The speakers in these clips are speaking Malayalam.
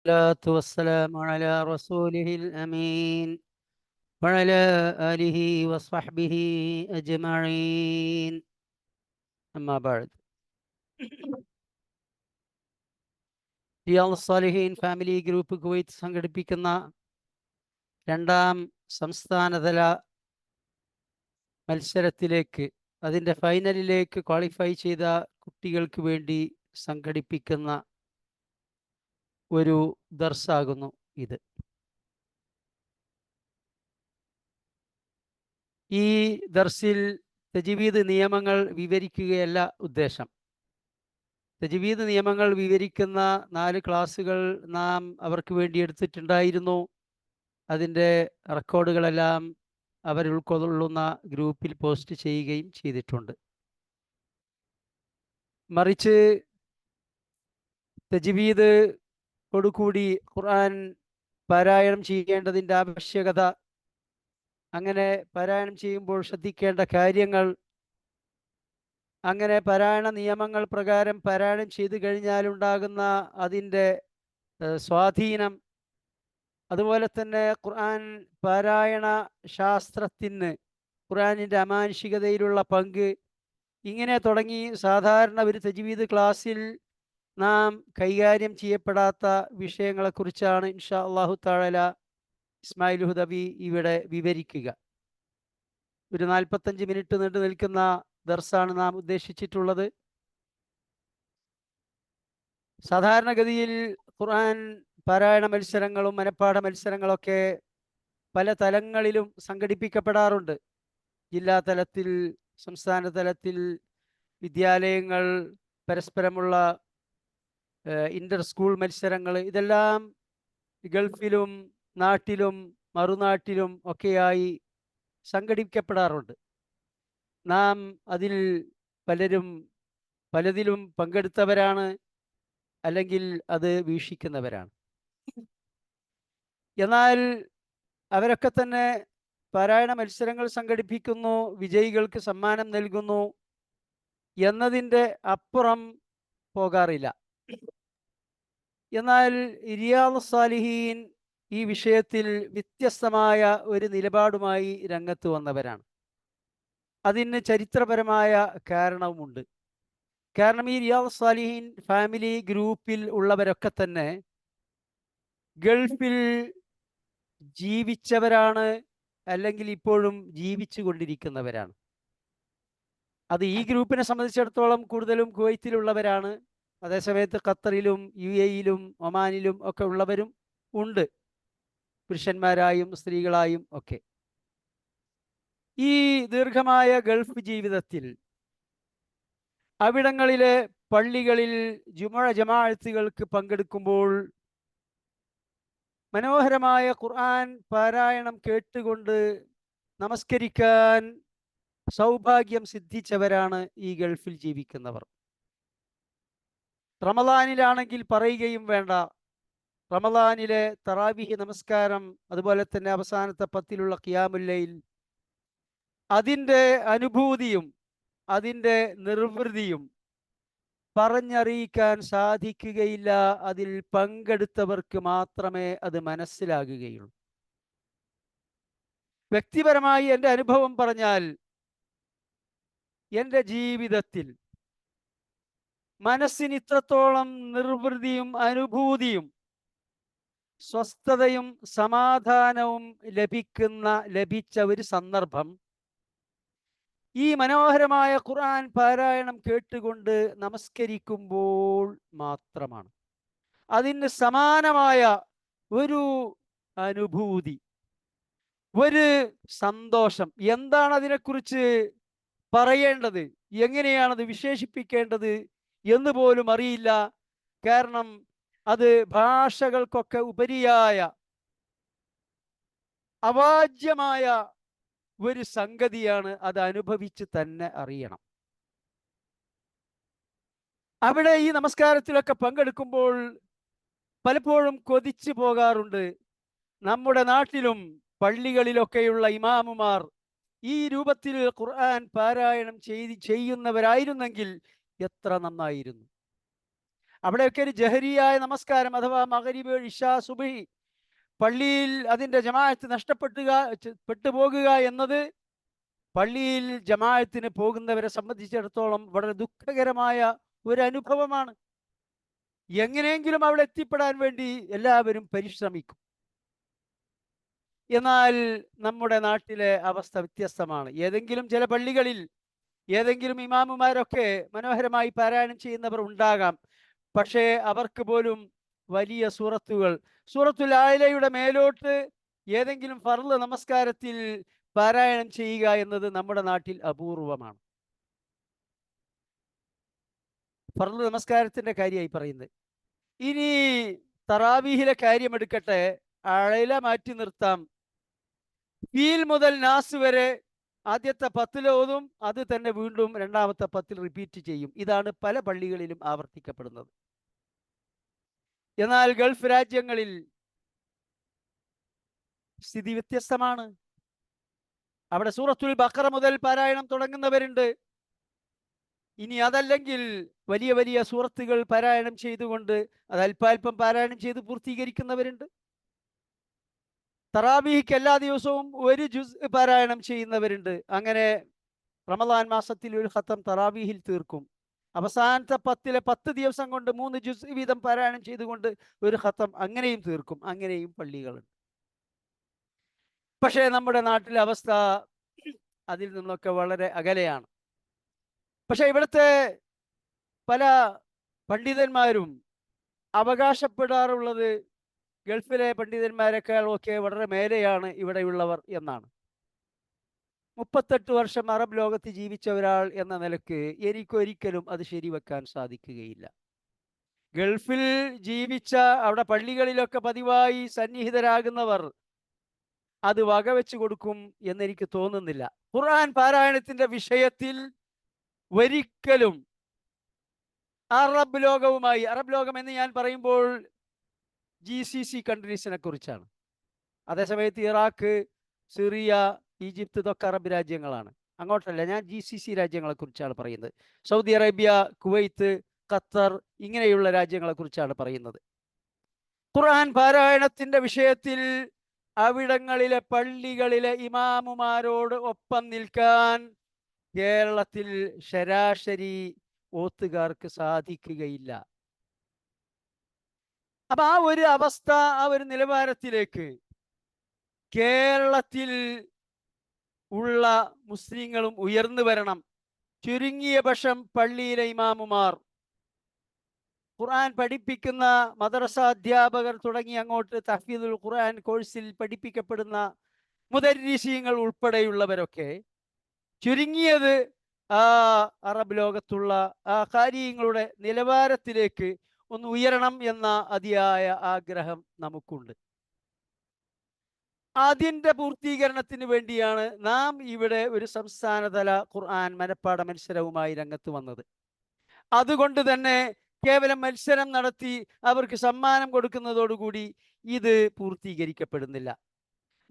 الصلاة والسلام على رسوله الأمين وعلى آله وصحبه أجمعين أما بعد. റിയാദ് സാലിഹീൻ ഫാമിലി ഗ്രൂപ്പ് കുവൈത്ത് സംഘടിപ്പിക്കുന്ന രണ്ടാം സംസ്ഥാനതല മത്സരത്തിലേക്ക്, അതിൻ്റെ ഫൈനലിലേക്ക് ക്വാളിഫൈ ചെയ്ത കുട്ടികൾക്ക് വേണ്ടി സംഘടിപ്പിക്കുന്ന ഒരു ദർസാകുന്നു ഇത്. ഈ ദർസിൽ തജ്വീദ് നിയമങ്ങൾ വിവരിക്കുകയല്ല ഉദ്ദേശം. തജ്വീദ് നിയമങ്ങൾ വിവരിക്കുന്ന 4 ക്ലാസ്സുകൾ നാം അവർക്ക് വേണ്ടി എടുത്തിട്ടുണ്ടായിരുന്നു. അതിൻ്റെ റെക്കോർഡുകളെല്ലാം അവർ ഉൾക്കൊള്ളുന്ന ഗ്രൂപ്പിൽ പോസ്റ്റ് ചെയ്യുകയും ചെയ്തിട്ടുണ്ട്. മറിച്ച് തജ്വീദ് ോടുകൂടി ഖുർആൻ പാരായണം ചെയ്യേണ്ടതിൻ്റെ ആവശ്യകത, അങ്ങനെ പാരായണം ചെയ്യുമ്പോൾ ശ്രദ്ധിക്കേണ്ട കാര്യങ്ങൾ, അങ്ങനെ പാരായണ നിയമങ്ങൾ പ്രകാരം പാരായണം ചെയ്തു കഴിഞ്ഞാലുണ്ടാകുന്ന അതിൻ്റെ സ്വാധീനം, അതുപോലെ തന്നെ ഖുർആൻ പാരായണ ശാസ്ത്രത്തിന് ഖുർആനിൻ്റെ അമാനുഷികതയിലുള്ള പങ്ക്, ഇങ്ങനെ തുടങ്ങി സാധാരണ ഒരു തജ്വീദ് ക്ലാസ്സിൽ നാം കൈകാര്യം ചെയ്യപ്പെടാത്ത വിഷയങ്ങളെക്കുറിച്ചാണ് ഇൻഷാ അല്ലാഹു തആല ഇസ്മായിൽ ഹുദവി ഇവിടെ വിവരിക്കുക. ഒരു 45 മിനിറ്റ് നീണ്ടു നിൽക്കുന്ന ദർസാണ് നാം ഉദ്ദേശിച്ചിട്ടുള്ളത്. സാധാരണഗതിയിൽ ഖുർആൻ പാരായണ മത്സരങ്ങളും മനപ്പാഠ മത്സരങ്ങളൊക്കെ പല തലങ്ങളിലും സംഘടിപ്പിക്കപ്പെടാറുണ്ട്. ജില്ലാ തലത്തിൽ, സംസ്ഥാന തലത്തിൽ, വിദ്യാലയങ്ങൾ പരസ്പരമുള്ള ഇന്റർ സ്കൂൾ മത്സരങ്ങൾ, ഇതെല്ലാം ഗൾഫിലും നാട്ടിലും മറുനാട്ടിലും ഒക്കെയായി സംഘടിപ്പിക്കപ്പെടാറുണ്ട്. നാം അതിൽ പലതിലും പങ്കെടുത്തവരാണ്, അല്ലെങ്കിൽ അത് വീക്ഷിക്കുന്നവരാണ്. എന്നാൽ അവരൊക്കെ തന്നെ പാരായണ മത്സരങ്ങൾ സംഘടിപ്പിക്കുന്നു, വിജയികൾക്ക് സമ്മാനം നൽകുന്നു എന്നതിൻ്റെ അപ്പുറം പോകാറില്ല. എന്നാൽ റിയാദ് സാലിഹീൻ ഈ വിഷയത്തിൽ വ്യത്യസ്തമായ ഒരു നിലപാടുമായി രംഗത്ത് വന്നവരാണ്. അതിന് ചരിത്രപരമായ കാരണവുമുണ്ട്. കാരണം ഈ റിയാദ് സാലിഹീൻ ഫാമിലി ഗ്രൂപ്പിൽ ഉള്ളവരൊക്കെ തന്നെ ഗൾഫിൽ ജീവിച്ചവരാണ്, അല്ലെങ്കിൽ ഇപ്പോഴും ജീവിച്ചു കൊണ്ടിരിക്കുന്നവരാണ്. അത് ഈ ഗ്രൂപ്പിനെ സംബന്ധിച്ചിടത്തോളം കൂടുതലും കുവൈത്തിലുള്ളവരാണ്. അതേസമയത്ത് ഖത്തറിലും UAE-യിലും ഒമാനിലും ഒക്കെ ഉള്ളവരും ഉണ്ട്, പുരുഷന്മാരായും സ്ത്രീകളായും ഒക്കെ. ഈ ദീർഘമായ ഗൾഫ് ജീവിതത്തിൽ അവിടങ്ങളിലെ പള്ളികളിൽ ജമാഅത്തുകൾക്ക് പങ്കെടുക്കുമ്പോൾ മനോഹരമായ ഖുർആൻ പാരായണം കേട്ടുകൊണ്ട് നമസ്കരിക്കാൻ സൗഭാഗ്യം സിദ്ധിച്ചവരാണ് ഈ ഗൾഫിൽ ജീവിക്കുന്നവർ. റമദാനിലാണെങ്കിൽ പറയുകയും വേണ്ട. റമദാനിലെ തറാവീഹ് നമസ്കാരം, അതുപോലെ തന്നെ അവസാനത്തെ 10-ലുള്ള ഖിയാമുൽ ലൈൽ, അതിൻ്റെ അനുഭൂതിയും അതിൻ്റെ നിർവൃതിയും പറഞ്ഞറിയിക്കാൻ സാധിക്കുകയില്ല. അതിൽ പങ്കെടുത്തവർക്ക് മാത്രമേ അത് മനസ്സിലാകുകയുള്ളൂ. വ്യക്തിപരമായി എൻ്റെ അനുഭവം പറഞ്ഞാൽ, എൻ്റെ ജീവിതത്തിൽ മനസ്സിന് ഇത്രത്തോളം നിർവൃതിയും അനുഭൂതിയും സ്വസ്ഥതയും സമാധാനവും ലഭിച്ച ഒരു സന്ദർഭം ഈ മനോഹരമായ ഖുർആൻ പാരായണം കേട്ടുകൊണ്ട് നമസ്കരിക്കുമ്പോൾ മാത്രമാണ്. അതിന് സമാനമായ ഒരു അനുഭൂതി, ഒരു സന്തോഷം, എന്താണ് അതിനെക്കുറിച്ച് പറയേണ്ടത്, എങ്ങനെയാണത് വിശേഷിപ്പിക്കേണ്ടത് എന്ന് പോലും അറിയില്ല. കാരണം അത് ഭാഷകൾക്കൊക്കെ ഉപരിയായ അവാച്യമായ ഒരു സംഗതിയാണ്. അത് അനുഭവിച്ച് തന്നെ അറിയണം. അവിടെ ഈ നമസ്കാരത്തിലൊക്കെ പങ്കെടുക്കുമ്പോൾ പലപ്പോഴും കൊതിച്ചു പോകാറുണ്ട്, നമ്മുടെ നാട്ടിലും പള്ളികളിലൊക്കെയുള്ള ഇമാമുമാർ ഈ രൂപത്തിൽ ഖുർആൻ പാരായണം ചെയ്യുന്നവരായിരുന്നെങ്കിൽ എത്ര നന്നായിരുന്നു. അവിടെയൊക്കെ ഒരു ജഹരിയായ നമസ്കാരം അഥവാ മഗ്രിബ്, ഇശാ, സുബ്ഹി പള്ളിയിൽ അതിൻ്റെ ജമാഅത്ത് പെട്ടുപോകുക എന്നത് പള്ളിയിൽ ജമാഅത്തിന് പോകുന്നവരെ സംബന്ധിച്ചിടത്തോളം വളരെ ദുഃഖകരമായ ഒരു അനുഭവമാണ്. എങ്ങനെയെങ്കിലും അവിടെ എത്തിപ്പെടാൻ വേണ്ടി എല്ലാവരും പരിശ്രമിക്കും. എന്നാൽ നമ്മുടെ നാട്ടിലെ അവസ്ഥ വ്യത്യസ്തമാണ്. ഏതെങ്കിലും ചില പള്ളികളിൽ ഏതെങ്കിലും ഇമാമുമാരൊക്കെ മനോഹരമായി പാരായണം ചെയ്യുന്നവർ ഉണ്ടാകാം. പക്ഷേ അവർക്ക് പോലും വലിയ സൂറത്തുൽ ആലയുടെ മേലോട്ട് ഏതെങ്കിലും ഫർള് നമസ്കാരത്തിൽ പാരായണം ചെയ്യുക എന്നത് നമ്മുടെ നാട്ടിൽ അപൂർവമാണ്. ഫർള് നമസ്കാരത്തിന്റെ കാര്യമായി പറയുന്നത്. ഇനി തറാവീഹിലെ കാര്യം എടുക്കട്ടെ, അഴല മാറ്റി നിർത്താം. ഫീൽ മുതൽ നാസ് വരെ ആദ്യത്തെ 10 ഓതും, അത് തന്നെ വീണ്ടും രണ്ടാമത്തെ 10 റിപ്പീറ്റ് ചെയ്യും. ഇതാണ് പല പള്ളികളിലും ആവർത്തിക്കപ്പെടുന്നത്. എന്നാൽ ഗൾഫ് രാജ്യങ്ങളിൽ സ്ഥിതി വ്യത്യസ്തമാണ്. അവിടെ സൂറത്തുൽ ബഖറ മുതൽ പാരായണം തുടങ്ങുന്നവരുണ്ട്. ഇനി അതല്ലെങ്കിൽ വലിയ വലിയ സൂറത്തുകൾ പാരായണം ചെയ്തുകൊണ്ട് അത് അല്പാൽപ്പം പാരായണം ചെയ്ത് പൂർത്തീകരിക്കുന്നവരുണ്ട്. തറാവീഹിക്ക് എല്ലാ ദിവസവും ഒരു ജുസ് പാരായണം ചെയ്യുന്നവരുണ്ട്. അങ്ങനെ റമദാൻ മാസത്തിൽ ഒരു ഖത്തം തറാവീഹിൽ തീർക്കും. അവസാനത്തെ 10 ദിവസം കൊണ്ട് 3 ജുസ് വീതം പാരായണം ചെയ്തുകൊണ്ട് ഒരു ഖത്തം അങ്ങനെയും തീർക്കും. അങ്ങനെയും പള്ളികളുണ്ട്. പക്ഷേ നമ്മുടെ നാട്ടിലെ അവസ്ഥ അതിൽ നിന്നൊക്കെ വളരെ അകലെയാണ്. പക്ഷെ ഇവിടുത്തെ പല പണ്ഡിതന്മാരും അവകാശപ്പെടാറുള്ളത് ഗൾഫിലെ പണ്ഡിതന്മാരെക്കാളൊക്കെ വളരെ മേലെയാണ് ഇവിടെയുള്ളവർ എന്നാണ്. 38 വർഷം അറബ് ലോകത്ത് ജീവിച്ച ഒരാൾ എന്ന നിലക്ക് എനിക്കൊരിക്കലും അത് ശരിവെക്കാൻ സാധിക്കുകയില്ല. ഗൾഫിൽ ജീവിച്ച അവിടെ പള്ളികളിലൊക്കെ പതിവായി സന്നിഹിതരാകുന്നവർ അത് വകവെച്ചു കൊടുക്കും എന്നെനിക്ക് തോന്നുന്നില്ല. ഖുർആൻ പാരായണത്തിന്റെ വിഷയത്തിൽ ഒരിക്കലും അറബ് ലോകം എന്ന് ഞാൻ പറയുമ്പോൾ GCC കൺട്രീസിനെ കുറിച്ചാണ്. അതേസമയത്ത് ഇറാഖ്, സിറിയ, ഈജിപ്ത് ഇതൊക്കെ അറബ് രാജ്യങ്ങളാണ്. അങ്ങോട്ടല്ല, ഞാൻ GCC രാജ്യങ്ങളെ കുറിച്ചാണ് പറയുന്നത്. സൗദി അറേബ്യ, കുവൈത്ത്, ഖത്തർ ഇങ്ങനെയുള്ള രാജ്യങ്ങളെ കുറിച്ചാണ് പറയുന്നത്. ഖുർആൻ പാരായണത്തിന്റെ വിഷയത്തിൽ അവിടങ്ങളിലെ പള്ളികളിലെ ഇമാമുമാരോട് ഒപ്പം നിൽക്കാൻ കേരളത്തിൽ ശരാശരി ഓത്തുകാർക്ക് സാധിക്കുകയില്ല. അപ്പൊ ആ ഒരു അവസ്ഥ, ആ ഒരു നിലവാരത്തിലേക്ക് കേരളത്തിൽ ഉള്ള മുസ്ലിങ്ങളും ഉയർന്നു വരണം. ചുരുങ്ങിയ പക്ഷം പള്ളിയിലെ ഇമാമുമാർ, ഖുർആൻ പഠിപ്പിക്കുന്ന മദ്രസ അധ്യാപകർ തുടങ്ങി അങ്ങോട്ട് തഹ്ഫീദുൽ ഖുർആൻ കോഴ്സിൽ പഠിപ്പിക്കപ്പെടുന്ന മുദർരിസീങ്ങൾ ഉൾപ്പെടെയുള്ളവരൊക്കെ ചുരുങ്ങിയത് ആ അറബ് ലോകത്തുള്ള ആ കാര്യങ്ങളുടെ നിലവാരത്തിലേക്ക് ഒന്ന് ഉയരണം എന്ന അതിയായ ആഗ്രഹം നമുക്കുണ്ട്. അതിൻ്റെ പൂർത്തീകരണത്തിന് വേണ്ടിയാണ് നാം ഇവിടെ ഒരു സംസ്ഥാനതല ഖുർആൻ മനപ്പാഠ മത്സരവുമായി രംഗത്ത് വന്നത്. അതുകൊണ്ട് തന്നെ കേവലം മത്സരം നടത്തി അവർക്ക് സമ്മാനം കൊടുക്കുന്നതോടുകൂടി ഇത് പൂർത്തീകരിക്കപ്പെടുന്നില്ല.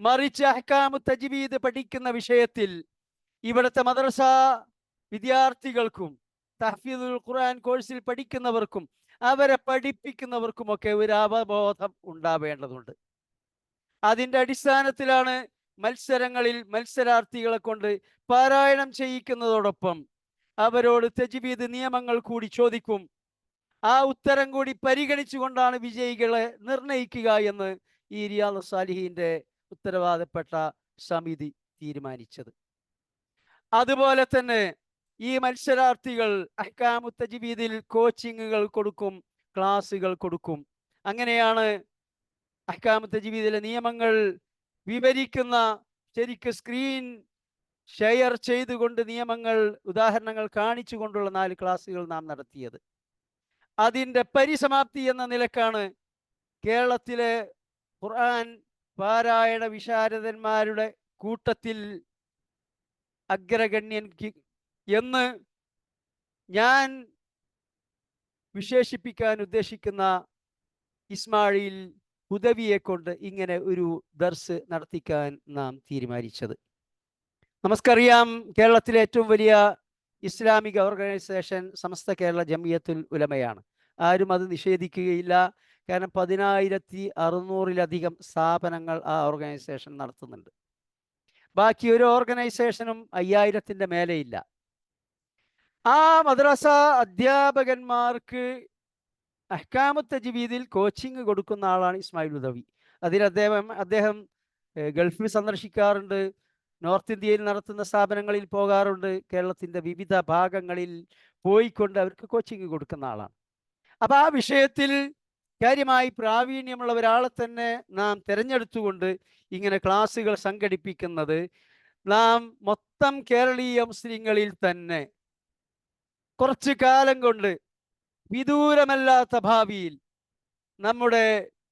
മറിച്ച് അഹ്കാമു തജ്വീദ് പഠിക്കുന്ന വിഷയത്തിൽ ഇവിടുത്തെ മദ്രസ വിദ്യാർത്ഥികൾക്കും തഹ്ഫീദുൽ ഖുർആൻ കോഴ്സിൽ പഠിക്കുന്നവർക്കും അവരെ പഠിപ്പിക്കുന്നവർക്കുമൊക്കെ ഒരു അവബോധം ഉണ്ടാവേണ്ടതുണ്ട്. അതിൻ്റെ അടിസ്ഥാനത്തിലാണ് മത്സരങ്ങളിൽ മത്സരാർത്ഥികളെ കൊണ്ട് പാരായണം ചെയ്യിക്കുന്നതോടൊപ്പം അവരോട് തജ്വീദ് നിയമങ്ങൾ കൂടി ചോദിക്കും. ആ ഉത്തരം കൂടി പരിഗണിച്ചുകൊണ്ടാണ് വിജയികളെ നിർണയിക്കുക എന്ന് ഈ റിയാദുസ് സാലിഹീന്റെ ഉത്തരവാദപ്പെട്ട സമിതി തീരുമാനിച്ചത്. അതുപോലെ തന്നെ ഈ മത്സരാർത്ഥികൾ അഹ്കാമു തജ്വീദിൽ കോച്ചിങ്ങുകൾ കൊടുക്കും, ക്ലാസുകൾ കൊടുക്കും. അങ്ങനെയാണ് അഹ്കാമു തജ്വീദിലെ നിയമങ്ങൾ വിവരിക്കുന്ന, ശരിക്ക് സ്ക്രീൻ ഷെയർ ചെയ്തുകൊണ്ട് നിയമങ്ങൾ, ഉദാഹരണങ്ങൾ കാണിച്ചുകൊണ്ടുള്ള 4 ക്ലാസുകൾ നാം നടത്തിയത്. അതിൻ്റെ പരിസമാപ്തി എന്ന നിലക്കാണ് കേരളത്തിലെ ഖുർആൻ പാരായണ വിശാരദന്മാരുടെ കൂട്ടത്തിൽ അഗ്രഗണ്യൻ എന്ന് ഞാൻ വിശേഷിപ്പിക്കാൻ ഉദ്ദേശിക്കുന്ന ഇസ്മായിൽ ഹുദവിയെ കൊണ്ട് ഇങ്ങനെ ഒരു ദർസ് നടത്തിക്കാൻ നാം തീരുമാനിച്ചത്. നമുക്കറിയാം, കേരളത്തിലെ ഏറ്റവും വലിയ ഇസ്ലാമിക ഓർഗനൈസേഷൻ സമസ്ത കേരള ജമിയത്തുൽ ഉലമയാണ്. ആരും അത് നിഷേധിക്കുകയില്ല. കാരണം 10,600-ലധികം സ്ഥാപനങ്ങൾ ആ ഓർഗനൈസേഷൻ നടത്തുന്നുണ്ട്. ബാക്കി ഒരു ഓർഗനൈസേഷനും 5,000-ന്റെ മേലെയില്ല. ആ മദ്രസ അധ്യാപകന്മാർക്ക് അഹ്കാമു തജ്വീദിൽ കോച്ചിങ് കൊടുക്കുന്ന ആളാണ് ഇസ്മായിൽ ഉദവി. അതിൽ അദ്ദേഹം ഗൾഫിൽ സന്ദർശിക്കാറുണ്ട്, നോർത്ത് ഇന്ത്യയിൽ നടത്തുന്ന സ്ഥാപനങ്ങളിൽ പോകാറുണ്ട്, കേരളത്തിൻ്റെ വിവിധ ഭാഗങ്ങളിൽ പോയിക്കൊണ്ട് അവർക്ക് കോച്ചിങ് കൊടുക്കുന്ന ആളാണ്. അപ്പം ആ വിഷയത്തിൽ കാര്യമായി പ്രാവീണ്യമുള്ള ഒരാളെ തന്നെ നാം തിരഞ്ഞെടുത്തുകൊണ്ട് ഇങ്ങനെ ക്ലാസ്സുകൾ സംഘടിപ്പിക്കുന്നത് നാം മൊത്തം കേരളീയ മുസ്ലിങ്ങളിൽ തന്നെ കുറച്ചു കാലം കൊണ്ട് വിദൂരമല്ലാത്ത ഭാവിയിൽ നമ്മുടെ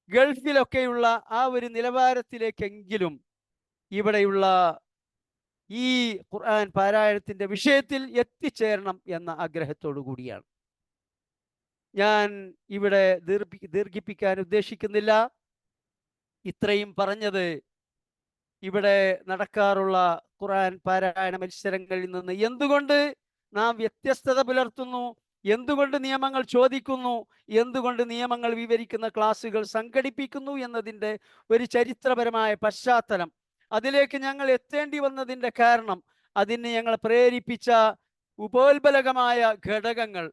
ഗൾഫിലൊക്കെയുള്ള ആ ഒരു നിലവാരത്തിലേക്കെങ്കിലും ഇവിടെയുള്ള ഈ ഖുർആൻ പാരായണത്തിന്റെ വിഷയത്തിൽ എത്തിച്ചേരണം എന്ന ആഗ്രഹത്തോടു കൂടിയാണ്. ഞാൻ ഇവിടെ ദീർഘിപ്പിക്കാൻ ഉദ്ദേശിക്കുന്നില്ല. ഇത്രയും പറഞ്ഞത് ഇവിടെ നടക്കാറുള്ള ഖുർആൻ പാരായണ മത്സരങ്ങളിൽ നിന്ന് എന്തുകൊണ്ട് നാം വ്യത്യസ്തത പുലർത്തുന്നു, എന്തുകൊണ്ട് നിയമങ്ങൾ ചോദിക്കുന്നു, എന്തുകൊണ്ട് നിയമങ്ങൾ വിവരിക്കുന്ന ക്ലാസ്സുകൾ സംഘടിപ്പിക്കുന്നു എന്നതിൻ്റെ ഒരു ചരിത്രപരമായ പശ്ചാത്തലം, അതിലേക്ക് ഞങ്ങൾ എത്തേണ്ടി വന്നതിൻ്റെ കാരണം, അതിന് ഞങ്ങളെ പ്രേരിപ്പിച്ച ഉപോത്ബലകമായ ഘടകങ്ങൾ,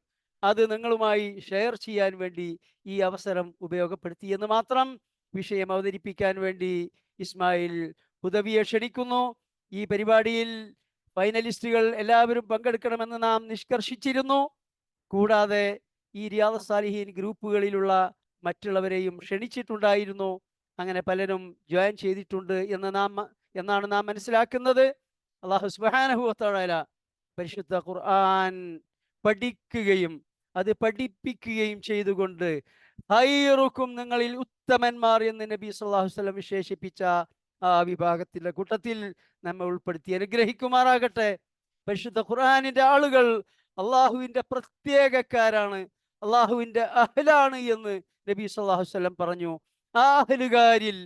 അത് നിങ്ങളുമായി ഷെയർ ചെയ്യാൻ വേണ്ടി ഈ അവസരം ഉപയോഗപ്പെടുത്തി എന്ന് മാത്രം. വിഷയം അവതരിപ്പിക്കാൻ വേണ്ടി ഇസ്മായിൽ ഹുദവിയെ ക്ഷണിക്കുന്നു. ഈ പരിപാടിയിൽ ഫൈനലിസ്റ്റുകൾ എല്ലാവരും പങ്കെടുക്കണമെന്ന് നാം നിഷ്കർഷിച്ചിരുന്നു. കൂടാതെ ഈ റിയാദ് സാലിഹീൻ ഗ്രൂപ്പുകളിലുള്ള മറ്റുള്ളവരെയും ക്ഷണിച്ചിട്ടുണ്ടായിരുന്നു. അങ്ങനെ പലരും ജോയിൻ ചെയ്തിട്ടുണ്ട് എന്നാണ് നാം മനസ്സിലാക്കുന്നത്. അല്ലാഹു സുബ്ഹാനഹു വ തആല പരിശുദ്ധ ഖുർആൻ പഠിക്കുകയും അത് പഠിപ്പിക്കുകയും ചെയ്തുകൊണ്ട് ഖൈറുക്കും, നിങ്ങളിൽ ഉത്തമന്മാർ എന്ന് നബി സല്ലല്ലാഹു അലൈഹി വസല്ലം വിശേഷിപ്പിച്ച ആ വിഭാഗത്തിൻ്റെ കൂട്ടത്തിൽ നമ്മെ ഉൾപ്പെടുത്തി അനുഗ്രഹിക്കുമാറാകട്ടെ. പരിശുദ്ധ ഖുർആനിൻ്റെ ആളുകൾ അള്ളാഹുവിൻ്റെ പ്രത്യേകക്കാരാണ്, അള്ളാഹുവിൻ്റെ അഹ്ലാണ് എന്ന് നബി സല്ലല്ലാഹു അലൈഹി വസല്ലം പറഞ്ഞു. ആ അഹ്ലുകാരിൽ,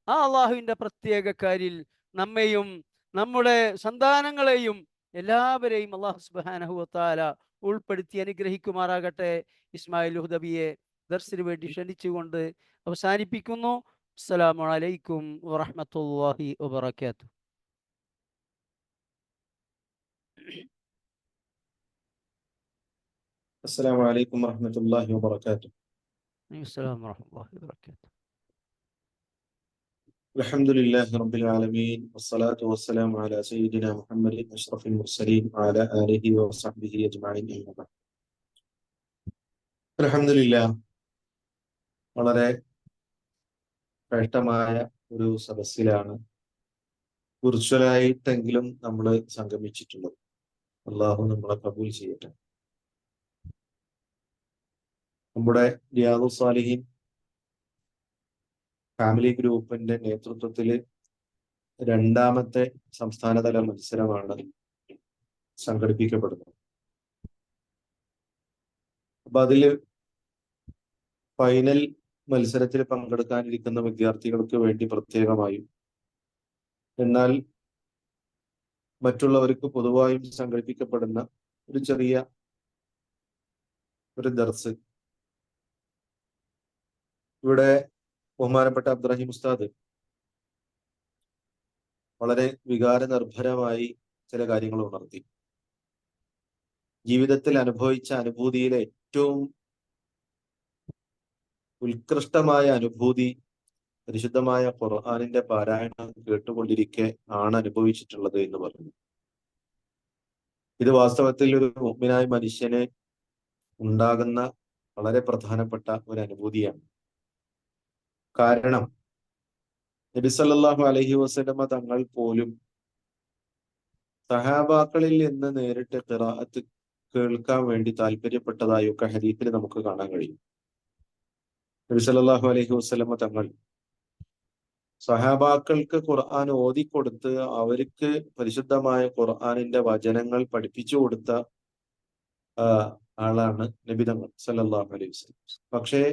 ആ അള്ളാഹുവിൻ്റെ പ്രത്യേകക്കാരിൽ നമ്മെയും നമ്മുടെ സന്താനങ്ങളെയും എല്ലാവരെയും അള്ളാഹു സുബ്ഹാനഹു വ തആല ഉൾപ്പെടുത്തി അനുഗ്രഹിക്കുമാറാകട്ടെ. ഇസ്മായിൽ ഹുദവിയെ ദർസിന് വേണ്ടി ക്ഷണിച്ചുകൊണ്ട് അവസാനിപ്പിക്കുന്നു. അസ്സലാമു അലൈക്കും വറഹ്മത്തുള്ളാഹി വബറകാതുഹു. السلام عليكم ورحمة الله وبركاته. السلام ورحمة الله وبركاته. الحمد لله رب العالمين والصلاة والسلام على سيدنا محمد أشرف المرسلين وعلى آله وصحبه أجمعين. الحمد لله. വളരെ ശ്രേഷ്ഠമായ ഒരു സദസ്സിലാണ് വിർച്വലായിട്ടെങ്കിലും നമ്മൾ സംഗമിച്ചിട്ടുള്ളത്. അള്ളാഹു നമ്മളെ കബൂൽ ചെയ്യട്ടെ. നമ്മുടെ റിയാദു സാലിഹീൻ ഫാമിലി ഗ്രൂപ്പിന്റെ നേതൃത്വത്തിൽ രണ്ടാമത്തെ സംസ്ഥാനതല മത്സരമാണ് സംഘടിപ്പിക്കപ്പെടുന്നത്. അപ്പൊ അതില് ഫൈനൽ മത്സരത്തിൽ പങ്കെടുക്കാനിരിക്കുന്ന വിദ്യാർത്ഥികൾക്ക് വേണ്ടി പ്രത്യേകമായും, എന്നാൽ മറ്റുള്ളവർക്ക് പൊതുവായും സംഘടിപ്പിക്കപ്പെടുന്ന ഒരു ചെറിയ ഒരു ദർസ് ഇവിടെ ബഹുമാനപ്പെട്ട അബ്ദുറഹീം ഉസ്താദ് വളരെ വികാരനിർഭരമായി ചില കാര്യങ്ങൾ ഉണർത്തി. ജീവിതത്തിൽ അനുഭവിച്ച അനുഭൂതിയിലെ ഏറ്റവും ഉത്കൃഷ്ടമായ അനുഭൂതി പരിശുദ്ധമായ ഖുർആനിന്റെ പാരായണം കേട്ടുകൊണ്ടിരിക്കെ ആണ് അനുഭവിച്ചിട്ടുള്ളത് എന്ന് പറഞ്ഞു. ഇത് വാസ്തവത്തിൽ ഒരു മുഅ്മിനായ മനുഷ്യന് ഉണ്ടാകുന്ന വളരെ പ്രധാനപ്പെട്ട ഒരു അനുഭൂതിയാണ്. കാരണം നബി സല്ലല്ലാഹു അലൈഹി വസല്ലമ തങ്ങൾ പോലും സഹാബാക്കളിൽ നിന്ന് നേരിട്ട് ഖിറാഅത്ത് കേൾക്കാൻ വേണ്ടി താല്പര്യപ്പെട്ടതായൊക്കെ ഹദീസിൽ നമുക്ക് കാണാൻ കഴിയും. നബി സല്ലല്ലാഹു അലൈഹി വസല്ലമ തങ്ങൾ സഹാബാക്കൾക്ക് ഖുർആൻ ഓതിക്കൊടുത്ത് അവർക്ക് പരിശുദ്ധമായ ഖുർആനിന്റെ വചനങ്ങൾ പഠിപ്പിച്ചു കൊടുത്ത ആളാണ് നബി തങ്ങൾ സല്ലല്ലാഹു അലൈഹി വസല്ലം. പക്ഷേ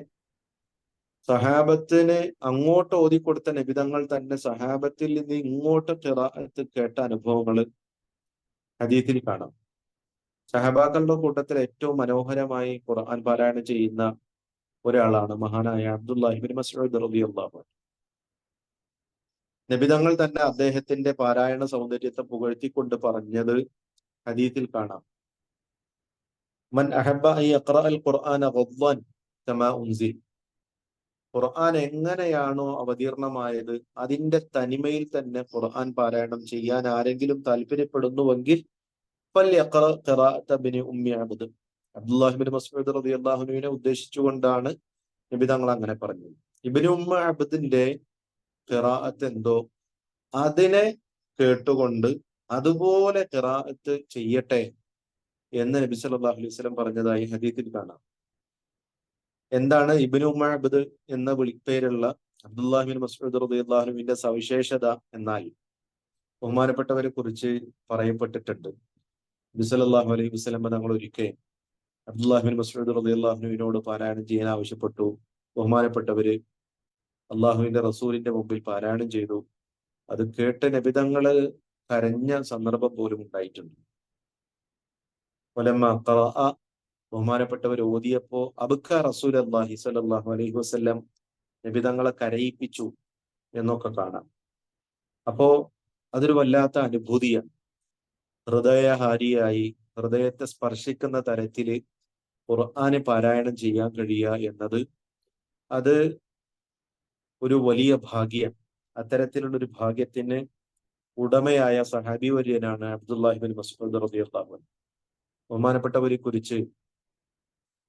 സഹാബത്തിന് അങ്ങോട്ട് ഓതിക്കൊടുത്ത നബിതങ്ങൾ തന്നെ സഹാബത്തിൽ നിന്ന് ഇങ്ങോട്ട് ഖിറാഅത്ത് കേട്ട അനുഭവങ്ങൾ ഹദീസിൽ കാണാം. സഹാബാക്കളുടെ കൂട്ടത്തിൽ ഏറ്റവും മനോഹരമായി ഖുർആൻ പാരായണം ചെയ്യുന്ന ഒരാളാണ് മഹാനായ അബ്ദുല്ലാഹി ഇബ്നു മസ്ഊദ് റളിയല്ലാഹു അൻഹു. നബി തങ്ങൾ തന്നെ അദ്ദേഹത്തിന്റെ പാരായണ സൗന്ദര്യത്തെ പുകഴ്ത്തിക്കൊണ്ട് പറഞ്ഞത് ഹദീസിൽ കാണാം. മൻ അഹബ്ബ അൻ യഖറഅൽ ഖുർആന ഗദ്ദൻ കമാ ഉൻസിൽ. ഖുർആൻ എങ്ങനെയാണോ അവതീർണമായത് അതിന്റെ തനിമയിൽ തന്നെ ഖുർആൻ പാരായണം ചെയ്യാൻ ആരെങ്കിലും താല്പര്യപ്പെടുന്നുവെങ്കിൽ ഫൽയഖറ ഖിറാഅത ഇബ്നു ഉമ്മി അബ്ദ്. അബ്ദുല്ലാഹി ഇബ്നു മസ്ഊദ് റളിയല്ലാഹു അൻഹുവിനെ ഉദ്ദേശിച്ചുകൊണ്ടാണ് നബി തങ്ങൾ അങ്ങനെ പറഞ്ഞത്. ഇബ്നു ഉമ്മ അബ്ദിന്റെ ഖിറാഅത്ത് എന്തോ അതിനെ കേട്ടുകൊണ്ട് അതുപോലെ ഖിറാഅത്ത് ചെയ്യട്ടെ എന്ന് നബി സല്ലല്ലാഹു അലൈഹി വസല്ലം പറഞ്ഞതായി ഹദീസിൽ കാണാം. എന്താണ് ഇബ്നു ഉമ്മ അബ്ദ് എന്ന വിളിപ്പേരുള്ള അബ്ദുല്ലാഹി ഇബ്നു മസ്ഊദ് റളിയല്ലാഹു അൻഹുവിന്റെ സവിശേഷത എന്നാൽ ബഹുമാനപ്പെട്ടവരെ കുറിച്ച് പറയപ്പെട്ടിട്ടുണ്ട്. നബി സല്ലല്ലാഹു അലൈഹി വസല്ലം തങ്ങൾ ഒരിക്കൽ അബ്ദുല്ലാഹി ഇബ്നു മസ്ഊദ് റളിയല്ലാഹു അൻഹുവിനോട് പാരായണം ചെയ്യാൻ ആവശ്യപ്പെട്ടു. ബഹുമാനപ്പെട്ടവര് അള്ളാഹുവിന്റെ റസൂലിന്റെ മുമ്പിൽ പാരായണം ചെയ്തു. അത് കേട്ട് നബി തങ്ങള് കരഞ്ഞ സന്ദർഭം പോലും ഉണ്ടായിട്ടുണ്ട്. വലമ്മ ഖറഅ, ബഹുമാനപ്പെട്ടവർ ഓതിയപ്പോ അബ്ക റസൂലുള്ളാഹി സ്വല്ലല്ലാഹു അലൈഹി വസല്ലം, നബി തങ്ങളെ കരയിപ്പിച്ചു എന്നൊക്കെ കാണാം. അപ്പോ അതൊരു വല്ലാത്ത അനുഭൂതിയാണ്. ഹൃദയഹാരിയായി ഹൃദയത്തെ സ്പർശിക്കുന്ന തരത്തില് ഖുർആന് പാരായണം ചെയ്യാൻ കഴിയുക എന്നത് അത് ഒരു വലിയ ഭാഗ്യം. അത്തരത്തിലുള്ള ഒരു ഭാഗ്യത്തിന് ഉടമയായ സഹാബി വര്യനാണ് അബ്ദുല്ലാഹി ഇബ്നു മസ്ഊദ് റളിയല്ലാഹു അൻഹു. ബഹുമാനപ്പെട്ടവരെ കുറിച്ച്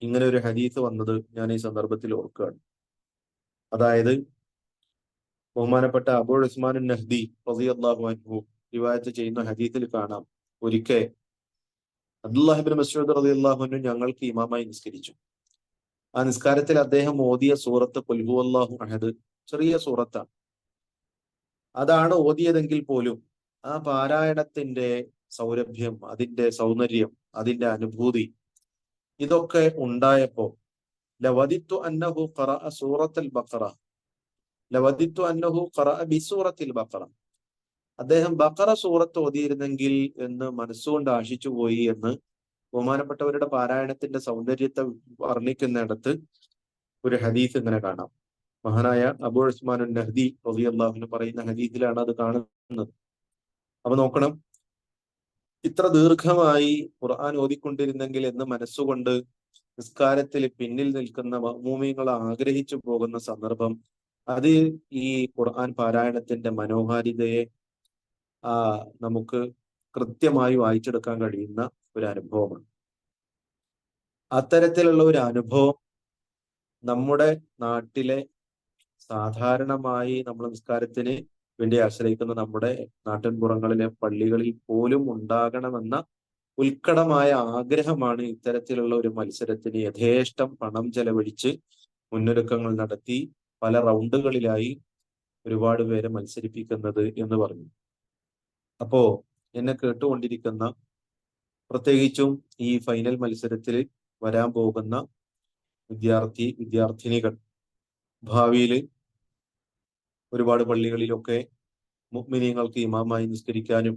ഇങ്ങനെ ഒരു ഹദീസ് വന്നത് ഞാൻ ഈ സന്ദർഭത്തിൽ ഓർക്കുകയാണ്. അതായത് ബഹുമാനപ്പെട്ട അബൂ ഉസ്മാൻ നഹ്ദി റളിയല്ലാഹു അൻഹു റിവായത്ത് ചെയ്യുന്ന ഹദീസിൽ കാണാം, ഒരിക്കൽ അബ്ദുല്ലാഹി ഇബ്നു മസ്ഊദ് റളിയല്ലാഹു അൻഹു ഞങ്ങൾക്ക് ഇമാമായി നിസ്കരിച്ചു. ആ നിസ്കാരത്തിൽ അദ്ദേഹം ഓതിയ സൂറത്ത് ഖുൽ ഹുവല്ലാഹു അഹദ്, ചെറിയ സൂറത്താണ്. അതാണ് ഓതിയതെങ്കിൽ പോലും ആ പാരായണത്തിന്റെ സൗരഭ്യം, അതിന്റെ സൗന്ദര്യം, അതിന്റെ അനുഭൂതി ഇതൊക്കെ ഉണ്ടായപ്പോ ലവദിത്തു അന്നഹു ഖറഅ സൂറത്തുൽ ബഖറ, ലവദിത്തു അന്നഹു ഖറഅ ബിസൂറത്തിൽ ബഖറ, അദ്ദേഹം ബഖറ സൂറത്ത് ഓതിയിരുന്നെങ്കിൽ എന്ന് മനസ്സുകൊണ്ട് ആശിച്ചു പോയി എന്ന് ബഹുമാനപ്പെട്ടവരുടെ പാരായണത്തിന്റെ സൗന്ദര്യത്തെ വർണ്ണിക്കുന്നിടത്ത് ഒരു ഹദീസ് ഇങ്ങനെ കാണാം. മഹാനായ അബൂ ഉസ്മാൻ നഹ്ദി റളിയല്ലാഹു അൻഹു പറയുന്ന ഹദീസിലാണ് അത് കാണുന്നത്. അപ്പൊ നോക്കണം, ഇത്ര ദീർഘമായി ഖുർആൻ ഓതിക്കൊണ്ടിരുന്നെങ്കിൽ എന്ന് മനസ്സുകൊണ്ട് നിസ്കാരത്തിൽ പിന്നിൽ നിൽക്കുന്ന മഅ്മൂമീങ്ങൾ ആഗ്രഹിച്ചു പോകുന്ന സന്ദർഭം, അത് ഈ ഖുർആൻ പാരായണത്തിന്റെ മനോഹാരിതയെ നമുക്ക് കൃത്യമായി വായിച്ചെടുക്കാൻ കഴിയുന്ന ഒരു അനുഭവമാണ്. അത്തരത്തിലുള്ള ഒരു അനുഭവം നമ്മുടെ നാട്ടിലെ സാധാരണമായി നമ്മൾ നിസ്കാരത്തിന് വേണ്ടി ആശ്രയിക്കുന്ന നമ്മുടെ നാട്ടിൻപുറങ്ങളിലെ പള്ളികളിൽ പോലും ഉണ്ടാകണമെന്ന ഉത്കടമായ ആഗ്രഹമാണ് ഇത്തരത്തിലുള്ള ഒരു മത്സരത്തിന് യഥേഷ്ടം പണം ചെലവഴിച്ച് മുന്നൊരുക്കങ്ങൾ നടത്തി പല റൗണ്ടുകളിലായി ഒരുപാട് പേരെ മത്സരിപ്പിക്കുന്നത് എന്ന് പറഞ്ഞു. അപ്പോ എന്നെ കേട്ടുകൊണ്ടിരിക്കുന്ന, പ്രത്യേകിച്ചും ഈ ഫൈനൽ മത്സരത്തിൽ വരാൻ പോകുന്ന വിദ്യാർത്ഥിനികൾ, ഭാവിയിൽ ഒരുപാട് പള്ളികളിലൊക്കെ മുഅ്മിനീങ്ങൾക്ക് ഇമാമായി നിസ്കരിക്കാനും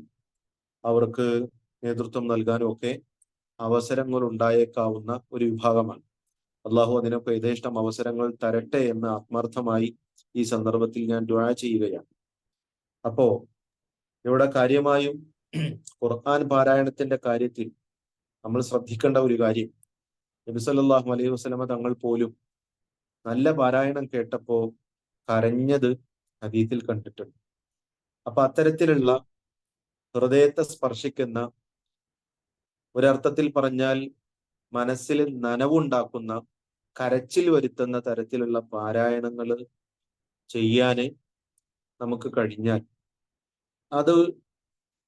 അവർക്ക് നേതൃത്വം നൽകാനും ഒക്കെ അവസരങ്ങൾ ഉണ്ടായേക്കാവുന്ന ഒരു വിഭാഗമാണ്. അള്ളാഹു അതിനൊക്കെ യഥേഷ്ടം അവസരങ്ങൾ തരട്ടെ എന്ന് ആത്മാർത്ഥമായി ഈ സന്ദർഭത്തിൽ ഞാൻ ദുആ ചെയ്യുകയാണ്. അപ്പോ ഇവിടെ കാര്യമായും ഖുർആൻ പാരായണത്തിന്റെ കാര്യത്തിൽ നമ്മൾ ശ്രദ്ധിക്കേണ്ട ഒരു കാര്യം, നബി സല്ലല്ലാഹു അലൈഹി വസല്ലമ തങ്ങൾ പോലും നല്ല പാരായണം കേട്ടപ്പോ കരഞ്ഞത് ഹദീസിൽ കണ്ടിട്ടുണ്ട്. അപ്പൊ അത്തരത്തിലുള്ള ഹൃദയത്തെ സ്പർശിക്കുന്ന, ഒരർത്ഥത്തിൽ പറഞ്ഞാൽ മനസ്സിൽ നനവുണ്ടാക്കുന്ന, കരച്ചിൽ വരുത്തുന്ന തരത്തിലുള്ള പാരായണങ്ങൾ ചെയ്യാന് നമുക്ക് കഴിഞ്ഞാൽ അത്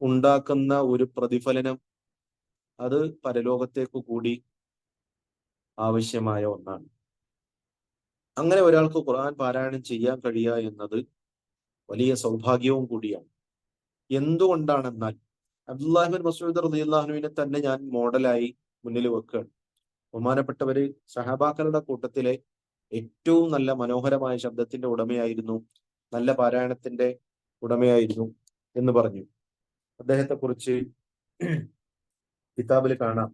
ഉണ്ടാക്കുന്ന ഒരു പ്രതിഫലനം അത് പരലോകത്തേക്ക് കൂടി ആവശ്യമായ ഒന്നാണ്. അങ്ങനെ ഒരാൾക്ക് ഖുർആൻ പാരായണം ചെയ്യാൻ കഴിയുക എന്നത് വലിയ സൗഭാഗ്യവും കൂടിയാണ്. എന്തുകൊണ്ടാണെന്നാൽ അബ്ദുല്ലാഹി ഇബ്നു മസ്ഊദ് റളിയല്ലാഹു അൻഹുവിനെ തന്നെ ഞാൻ മോഡലായി മുന്നിൽ വെക്കുകയാണ്. ബഹുമാനപ്പെട്ടവര് സഹാബാക്കളുടെ കൂട്ടത്തിലെ ഏറ്റവും നല്ല മനോഹരമായ ശബ്ദത്തിന്റെ ഉടമയായിരുന്നു, നല്ല പാരായണത്തിന്റെ ഉടമയായിരുന്നു എന്ന് പറഞ്ഞു. അദ്ദേഹത്തെ കുറിച്ച് കിതാബിൽ കാണാം,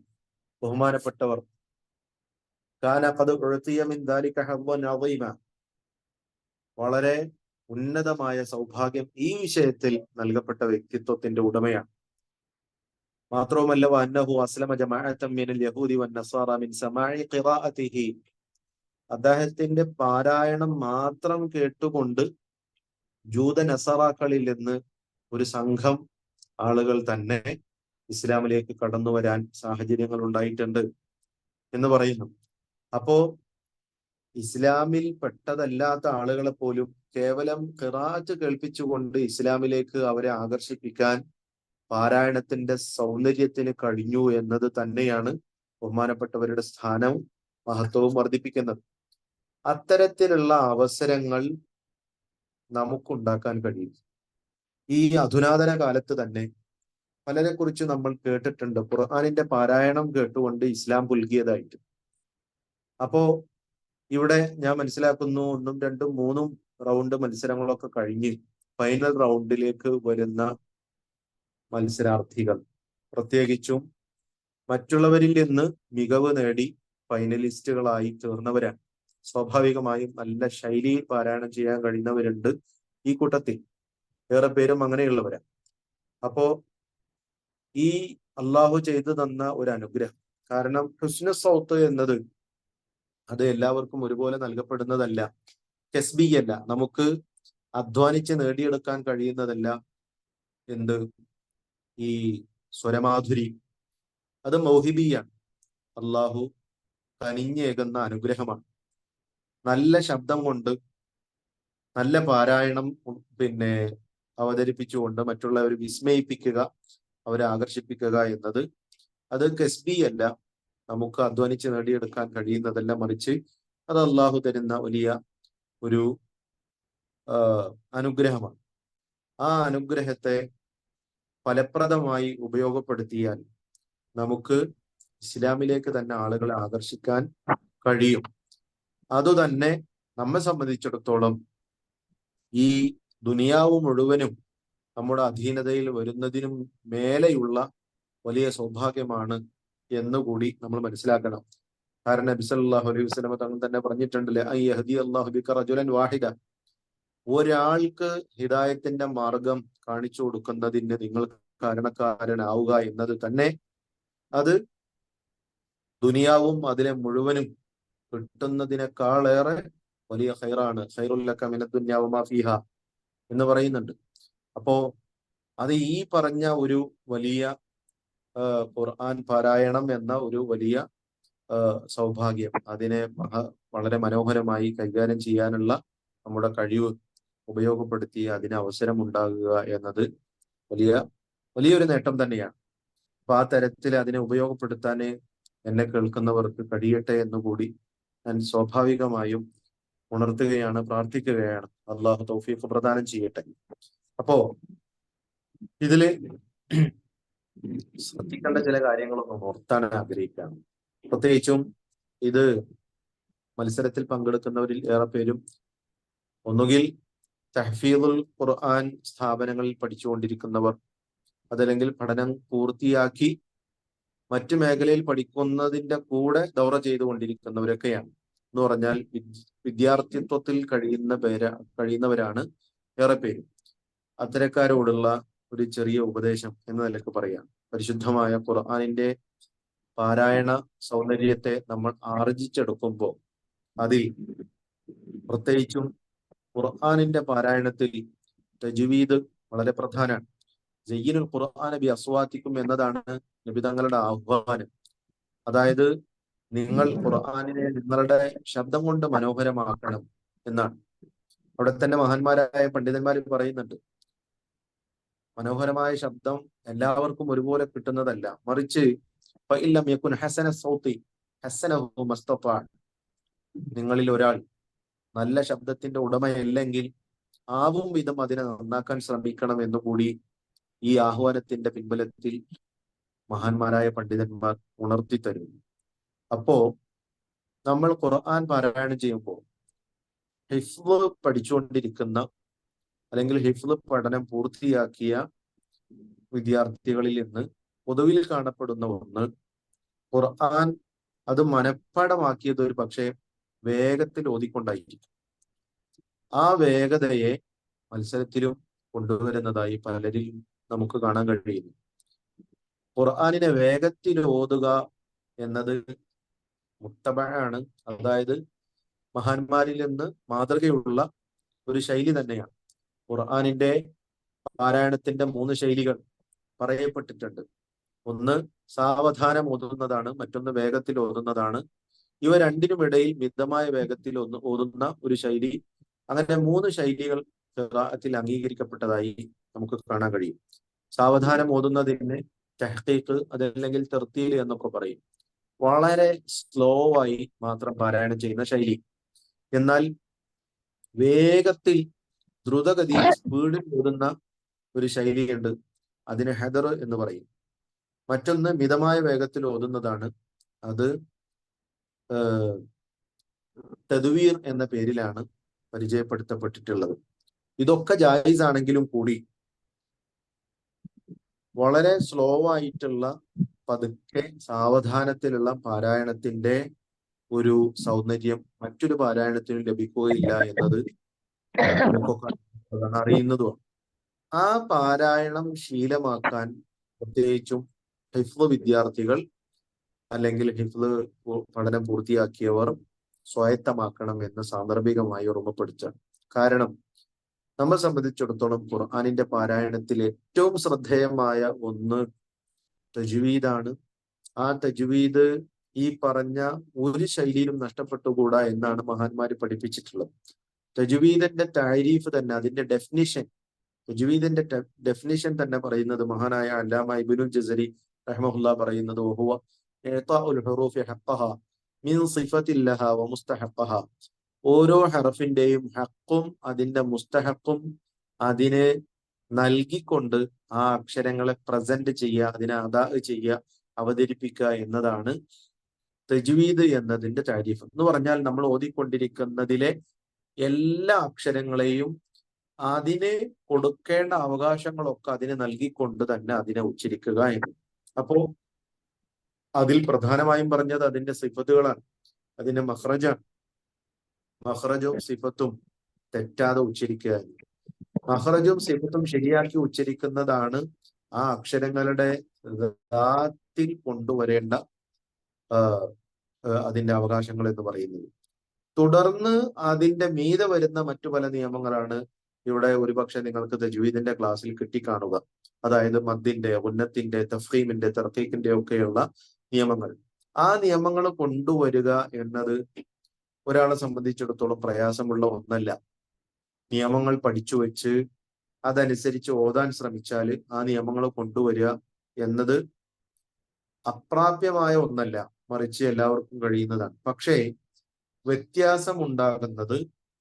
ബഹുമാനപ്പെട്ടവർ കാന ഖദ് ഉഅതിയ മിൻ ദാലിക ഹദ്ദൻ അദീമ. വളരെ ഉന്നതമായ സൗഭാഗ്യം ഈ വിഷയത്തിൽ നൽകപ്പെട്ട വ്യക്തിത്വത്തിന്റെ ഉടമയാണ്. മാത്രവുമല്ല വഅന്നഹു അസ്ലമ ജമാഅത്തൻ മിനൽ യഹൂദി വന്നസാറ മിൻ സമാഇ ഖിറാഅതിഹി. അദ്ദേഹത്തിന്റെ പാരായണം മാത്രം കേട്ടുകൊണ്ട് ജൂത നസറാക്കളിൽ നിന്ന് ഒരു സംഘം ആളുകൾ തന്നെ ഇസ്ലാമിലേക്ക് കടന്നു വരാൻ സാഹചര്യങ്ങൾ ഉണ്ടായിട്ടുണ്ട് എന്ന് പറയുന്നു. അപ്പോ ഇസ്ലാമിൽ പെട്ടതല്ലാത്ത ആളുകളെ പോലും കേവലം ഖിറാഅത്ത് കേൾപ്പിച്ചുകൊണ്ട് ഇസ്ലാമിലേക്ക് അവരെ ആകർഷിപ്പിക്കാൻ പാരായണത്തിന്റെ സൗന്ദര്യത്തിന് കഴിഞ്ഞു എന്നത് തന്നെയാണ് ബഹുമാനപ്പെട്ടവരുടെ സ്ഥാനവും മഹത്വവും വർദ്ധിപ്പിക്കുന്നത്. അത്തരത്തിലുള്ള അവസരങ്ങൾ നമുക്കുണ്ടാക്കാൻ കഴിയും. ഈ അധുനാതന കാലത്ത് തന്നെ പലരെ കുറിച്ച് നമ്മൾ കേട്ടിട്ടുണ്ട് ഖുർആനിന്റെ പാരായണം കേട്ടുകൊണ്ട് ഇസ്ലാം പുൽകിയതായിട്ട്. അപ്പോ ഇവിടെ ഞാൻ മനസ്സിലാക്കുന്നു 1, 2, 3 റൗണ്ട് മത്സരങ്ങളൊക്കെ കഴിഞ്ഞ് ഫൈനൽ റൗണ്ടിലേക്ക് വരുന്ന മത്സരാർത്ഥികൾ പ്രത്യേകിച്ചും മറ്റുള്ളവരിൽ നിന്ന് മികവ് നേടി ഫൈനലിസ്റ്റുകളായി തീർന്നവരാണ്. സ്വാഭാവികമായും നല്ല ശൈലിയിൽ പാരായണം ചെയ്യാൻ കഴിയുന്നവരുണ്ട് ഈ കൂട്ടത്തിൽ, ഏറെ പേരും അങ്ങനെയുള്ളവരാണ്. അപ്പോ ഈ അള്ളാഹു ചെയ്തു തന്ന ഒരു അനുഗ്രഹം, കാരണം ഹുസ്നു സൗത്ത് എന്നത് അത് എല്ലാവർക്കും ഒരുപോലെ നൽകപ്പെടുന്നതല്ല, കസ്ബിയല്ല, നമുക്ക് അധ്വാനിച്ച് നേടിയെടുക്കാൻ കഴിയുന്നതല്ല. എന്ത് ഈ സ്വരമാധുരി, അത് മൗഹിബിയാണ്, അള്ളാഹു കനിഞ്ഞേകുന്ന അനുഗ്രഹമാണ്. നല്ല ശബ്ദം കൊണ്ട് നല്ല പാരായണം അവതരിപ്പിച്ചുകൊണ്ട് മറ്റുള്ളവരെ വിസ്മയിപ്പിക്കുക, അവരെ ആകർഷിപ്പിക്കുക എന്നത് അത് കസ്ബി അല്ല, നമുക്ക് അധ്വാനിച്ച് നേടിയെടുക്കാൻ കഴിയുന്നതല്ല, മറിച്ച് അത് അള്ളാഹു തരുന്ന വലിയ ഒരു അനുഗ്രഹമാണ്. ആ അനുഗ്രഹത്തെ ഫലപ്രദമായി ഉപയോഗപ്പെടുത്തിയാൽ നമുക്ക് ഇസ്ലാമിലേക്ക് തന്നെ ആളുകളെ ആകർഷിക്കാൻ കഴിയും. അതുതന്നെ നമ്മെ സംബന്ധിച്ചിടത്തോളം ഈ ദുനിയാവ് മുഴുവനും നമ്മുടെ അധീനതയിൽ വരുന്നതിനും മേലെയുള്ള വലിയ സൗഭാഗ്യമാണ് എന്നുകൂടി നമ്മൾ മനസ്സിലാക്കണം. കാരണം നബി സല്ലല്ലാഹു അലൈഹി വസല്ലം തങ്ങൾ തന്നെ പറഞ്ഞിട്ടുണ്ടല്ലേ, ഐ യഹ്ദി അല്ലാഹു ബിക റജുലൻ വാഹിദ, ഒരാൾക്ക് ഹിദായത്തിന്റെ മാർഗം കാണിച്ചു കൊടുക്കുന്നതിന് നിങ്ങൾ കാരണക്കാരനാവുക എന്നത് തന്നെ അത് ദുനിയാവും അതിലെ മുഴുവനും കിട്ടുന്നതിനേക്കാളേറെ വലിയ ഖൈറാണ്. ഖൈറുൽ ലക മിനദ് ദുനിയ വമാ ഫീഹ എന്ന് പറയുന്നുണ്ട്. അപ്പോ അത് ഈ പറഞ്ഞ ഒരു വലിയ ഖുർആൻ പാരായണം എന്ന ഒരു വലിയ സൗഭാഗ്യം, അതിനെ വളരെ മനോഹരമായി കൈകാര്യം ചെയ്യാനുള്ള നമ്മുടെ കഴിവ് ഉപയോഗപ്പെടുത്തി അതിന് അവസരം ഉണ്ടാകുക എന്നത് വലിയൊരു നേട്ടം തന്നെയാണ്. അപ്പൊ ആ തരത്തിൽ അതിനെ ഉപയോഗപ്പെടുത്താൻ എന്നെ കേൾക്കുന്നവർക്ക് കഴിയട്ടെ എന്നുകൂടി ഞാൻ സ്വാഭാവികമായും ഉണർത്തുകയാണ്, പ്രാർത്ഥിക്കുകയാണ്. അള്ളാഹു തൗഫീഖ് പ്രദാനം ചെയ്യട്ടെ. അപ്പോ ഇതില് ശ്രദ്ധിക്കേണ്ട ചില കാര്യങ്ങളൊന്നും ഓർത്താൻ ആഗ്രഹിക്കുകയാണ്. പ്രത്യേകിച്ചും ഇത് മത്സരത്തിൽ പങ്കെടുക്കുന്നവരിൽ ഏറെ പേരും ഒന്നുകിൽ തഹ്ഫീദുൽ ഖുർആൻ സ്ഥാപനങ്ങളിൽ പഠിച്ചുകൊണ്ടിരിക്കുന്നവർ, അതല്ലെങ്കിൽ പഠനം പൂർത്തിയാക്കി മറ്റു മേഖലയിൽ പഠിക്കുന്നതിന്റെ കൂടെ ദൗറ ചെയ്തുകൊണ്ടിരിക്കുന്നവരൊക്കെയാണ്. എന്ന് പറഞ്ഞാൽ വിദ്യാർത്ഥിത്വത്തിൽ കഴിയുന്നവരാണ് ഏറെ പേരും. അത്തരക്കാരോടുള്ള ഒരു ചെറിയ ഉപദേശം എന്ന നിലക്ക് പറയാം. പരിശുദ്ധമായ ഖുർആനിന്റെ പാരായണ സൗന്ദര്യത്തെ നമ്മൾ ആർജിച്ചെടുക്കുമ്പോൾ അതിൽ പ്രത്യേകിച്ചും ഖുർആനിന്റെ പാരായണത്തിൽ തജ്വീദ് വളരെ പ്രധാനമാണ്. സയ്യിനുൽ ഖുർആന ബി അസ്വാതിക്കും എന്നതാണ് നബി തങ്ങളുടെ ആഹ്വാനം. അതായത് നിങ്ങൾ ഖുർആനിനെ നിങ്ങളുടെ ശബ്ദം കൊണ്ട് മനോഹരമാക്കണം എന്നാണ്. അവിടെ തന്നെ മഹാന്മാരായ പണ്ഡിതന്മാർ പറയുന്നുണ്ട്, മനോഹരമായ ശബ്ദം എല്ലാവർക്കും ഒരുപോലെ കിട്ടുന്നതല്ല, മറിച്ച് നിങ്ങളിൽ ഒരാൾ നല്ല ശബ്ദത്തിന്റെ ഉടമയല്ലെങ്കിൽ ആവും വിധം അതിനെ നന്നാക്കാൻ ശ്രമിക്കണം എന്നുകൂടി ഈ ആഹ്വാനത്തിന്റെ പിൻബലത്തിൽ മഹാന്മാരായ പണ്ഡിതന്മാർ ഉണർത്തി തരുന്നു. അപ്പോ നമ്മൾ ഖുർആൻ പാരായണം ചെയ്യുമ്പോൾ ഹിഫ്ള് പഠിച്ചുകൊണ്ടിരിക്കുന്ന അല്ലെങ്കിൽ ഹിഫ്ള് പഠനം പൂർത്തിയാക്കിയ വിദ്യാർത്ഥികളിൽ നിന്ന് പൊതുവിൽ കാണപ്പെടുന്ന ഒന്ന്, ഖുർആൻ അത് മനഃപ്പാടമാക്കിയത് ഒരു പക്ഷേ വേഗത്തിൽ ഓതിക്കൊണ്ടായിരിക്കും. ആ വേഗതയെ മത്സരത്തിലും കൊണ്ടുവരുന്നതായി പലരിലും നമുക്ക് കാണാൻ കഴിയുന്നു. ഖുർആനിനെ വേഗത്തിൽ ഓതുക എന്നത് മുത്തബഅാണ്, അതായത് മഹാന്മാരിൽ നിന്ന് മാതൃകയുള്ള ഒരു ശൈലി തന്നെയാണ്. ഖുർആനിന്റെ പാരായണത്തിന്റെ 3 ശൈലികൾ പറയപ്പെട്ടിട്ടുണ്ട്. ഒന്ന് സാവധാനം ഓതുന്നതാണ്, മറ്റൊന്ന് വേഗത്തിൽ ഓതുന്നതാണ്. ഇവ രണ്ടിനുമിടയിൽ മിതമായ വേഗത്തിൽ ഓതുന്ന ഒരു ശൈലി, അങ്ങനെ 3 ശൈലികൾ ഖിറാഅത്തിൽ അംഗീകരിക്കപ്പെട്ടതായി നമുക്ക് കാണാൻ കഴിയും. സാവധാനം ഓതുന്നതിന് തഹ്ഖീഖ്, അതല്ലെങ്കിൽ തർത്തീൽ എന്നൊക്കെ പറയും. വളരെ സ്ലോ ആയി മാത്രം പാരായണം ചെയ്യുന്ന ശൈലി. എന്നാൽ വേഗത്തിൽ ദ്രുതഗതിയിൽ സ്പീഡിൽ ഓതുന്ന ഒരു ശൈലിയുണ്ട്, അതിന് ഹദർ എന്ന് പറയും. മറ്റൊന്ന് മിതമായ വേഗത്തിൽ ഓതുന്നതാണ്, അത് തദ്വീർ എന്ന പേരിലാണ് പരിചയപ്പെടുത്തപ്പെട്ടിട്ടുള്ളത്. ഇതൊക്കെ ജായിസ് ആണെങ്കിലും കൂടി വളരെ സ്ലോ ആയിട്ടുള്ള പതുക്കെ സാവധാനത്തിലുള്ള പാരായണത്തിന്റെ ഒരു സൗന്ദര്യം മറ്റൊരു പാരായണത്തിനും ലഭിക്കുകയില്ല എന്നത് നമുക്കൊക്കെ അറിയുന്നതുമാണ്. ആ പാരായണം ശീലമാക്കാൻ പ്രത്യേകിച്ചും ഹിഫ്ള് വിദ്യാർത്ഥികൾ അല്ലെങ്കിൽ ഹിഫ്ള് പഠനം പൂർത്തിയാക്കിയവർ സ്വായത്തമാക്കണം എന്ന് സാന്ദർഭികമായി ഓർമ്മപ്പെടുത്തുകയാണ്. കാരണം നമ്മെ സംബന്ധിച്ചിടത്തോളം ഖുർആനിന്റെ പാരായണത്തിൽ ഏറ്റവും ശ്രദ്ധേയമായ ഒന്ന് തജ്വീദാണ്. ആ തജ്വീദ് ഈ പറഞ്ഞ ഒരു ശൈലിയിലും നഷ്ടപ്പെട്ടുകൂടാ എന്നാണ് മഹാന്മാര് പഠിപ്പിച്ചിട്ടുള്ളത്. തജ്വീദിന്റെ താരീഫ് തന്നെ, അതിന്റെ ഡെഫിനിഷൻ, തജ്വീദിന്റെ ഡെഫിനിഷൻ തന്നെ പറയുന്നത് മഹാനായ അല്ലാമ ഇബ്നുൽ ജസരി റഹ്മഹുല്ലാ പറയുന്നത് വഹുവ ഇഅ്താഉൽ ഹുറൂഫി ഹഖ്ഖഹാ മിൻ സിഫത്തില്ലഹാ വ മുസ്തഹഖഹാ. ഓരോ ഹർഫിന്റെയും ഹക്കും അതിന്റെ മുസ്തഹക്കും അതിനെ നൽകിക്കൊണ്ട് ആ അക്ഷരങ്ങളെ പ്രസന്റ് ചെയ്യുക, അതിനെ അദാ ചെയ്യുക, അവതരിപ്പിക്കുക എന്നതാണ് തജ്വീദ് എന്നതിന്റെ താരീഫ്. എന്ന് പറഞ്ഞാൽ നമ്മൾ ഓതിക്കൊണ്ടിരിക്കുന്നതിലെ എല്ലാ അക്ഷരങ്ങളെയും അതിന് കൊടുക്കേണ്ട അവകാശങ്ങളൊക്കെ അതിനെ നൽകിക്കൊണ്ട് തന്നെ അതിനെ ഉച്ചരിക്കുക എന്ന്. അപ്പോ അതിൽ പ്രധാനമായും പറഞ്ഞത് അതിന്റെ സിഫത്തുകളാണ്, അതിന്റെ മഖ്റജാണ്. മഖ്റജും സിഫത്തും തെറ്റാതെ ഉച്ചരിക്കുക. മഖ്റജും സിഫത്തും ശരിയാക്കി ഉച്ചരിക്കുന്നതാണ് ആ അക്ഷരങ്ങളുടെ ദാത്തിൽ കൊണ്ടുവരേണ്ട അതിന്റെ അവകാശങ്ങൾ എന്ന് പറയുന്നത്. തുടർന്ന് അതിന്റെ മീതെ വരുന്ന മറ്റു പല നിയമങ്ങളാണ് ഇവിടെ ഒരുപക്ഷെ നിങ്ങൾക്ക് തജ്വീദിന്റെ ക്ലാസ്സിൽ കിട്ടിക്കാണുക. അതായത് മദ്ദിന്റെ, ഉന്നത്തിന്റെ, തഫ്ഖീമിന്റെ, തർക്കീക്കിന്റെ ഒക്കെയുള്ള നിയമങ്ങൾ. ആ നിയമങ്ങൾ കൊണ്ടുവരിക എന്നത് ഒരാളെ സംബന്ധിച്ചിടത്തോളം പ്രയാസമുള്ള ഒന്നല്ല. നിയമങ്ങൾ പഠിച്ചു വെച്ച് അതനുസരിച്ച് ഓതാൻ ശ്രമിച്ചാൽ ആ നിയമങ്ങൾ കൊണ്ടുവരിക എന്നത് അപ്രാപ്യമായ ഒന്നല്ല, മറിച്ച് എല്ലാവർക്കും കഴിയുന്നതാണ്. പക്ഷേ വ്യത്യാസം ഉണ്ടാകുന്നത്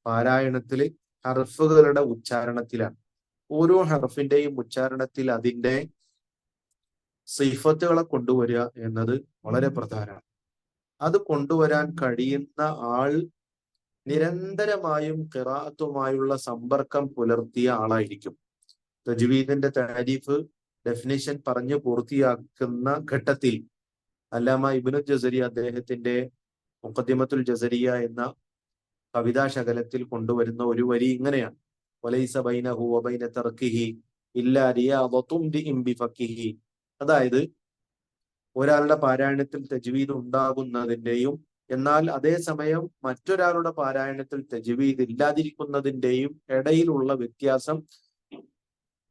പാരായണത്തില് ഹർഫുകളുടെ ഉച്ചാരണത്തിലാണ്. ഓരോ ഹർഫിന്റെയും ഉച്ചാരണത്തിൽ അതിന്റെ സിഫത്തുകളെ കൊണ്ടുവരിക എന്നത് വളരെ പ്രധാനമാണ്. അത് കൊണ്ടുവരാൻ കഴിയുന്ന ആൾ നിരന്തരമായും ഖിറാഅത്തുമായുള്ള സമ്പർക്കം പുലർത്തിയ ആളായിരിക്കും. തജ്വീദിന്റെ താരീഫ് ഡെഫിനിഷൻ പറഞ്ഞു പൂർത്തിയാക്കുന്ന ഘട്ടത്തിൽ അല്ലാമ ഇബ്നുൽ ജസരി അദ്ദേഹത്തിന്റെ മുഖദ്ദിമത്തുൽ ജസരിയ എന്ന കവിതാ ശകലത്തിൽ കൊണ്ടുവരുന്ന ഒരു വരി ഇങ്ങനെയാണ്: വലൈസ ബൈനഹു വബൈന തർക്കിഹി ഇല്ലാ റിയാദത്തും ബിഫഖിഹി. അതായത് ഒരാളുടെ പാരായണത്തിൽ തജ്വീദ് ഉണ്ടാകുന്നതിന്റെയും എന്നാൽ അതേസമയം മറ്റൊരാളുടെ പാരായണത്തിൽ തജ്വീദ് ഇല്ലാതിരിക്കുന്നതിന്റെയും ഇടയിലുള്ള വ്യത്യാസം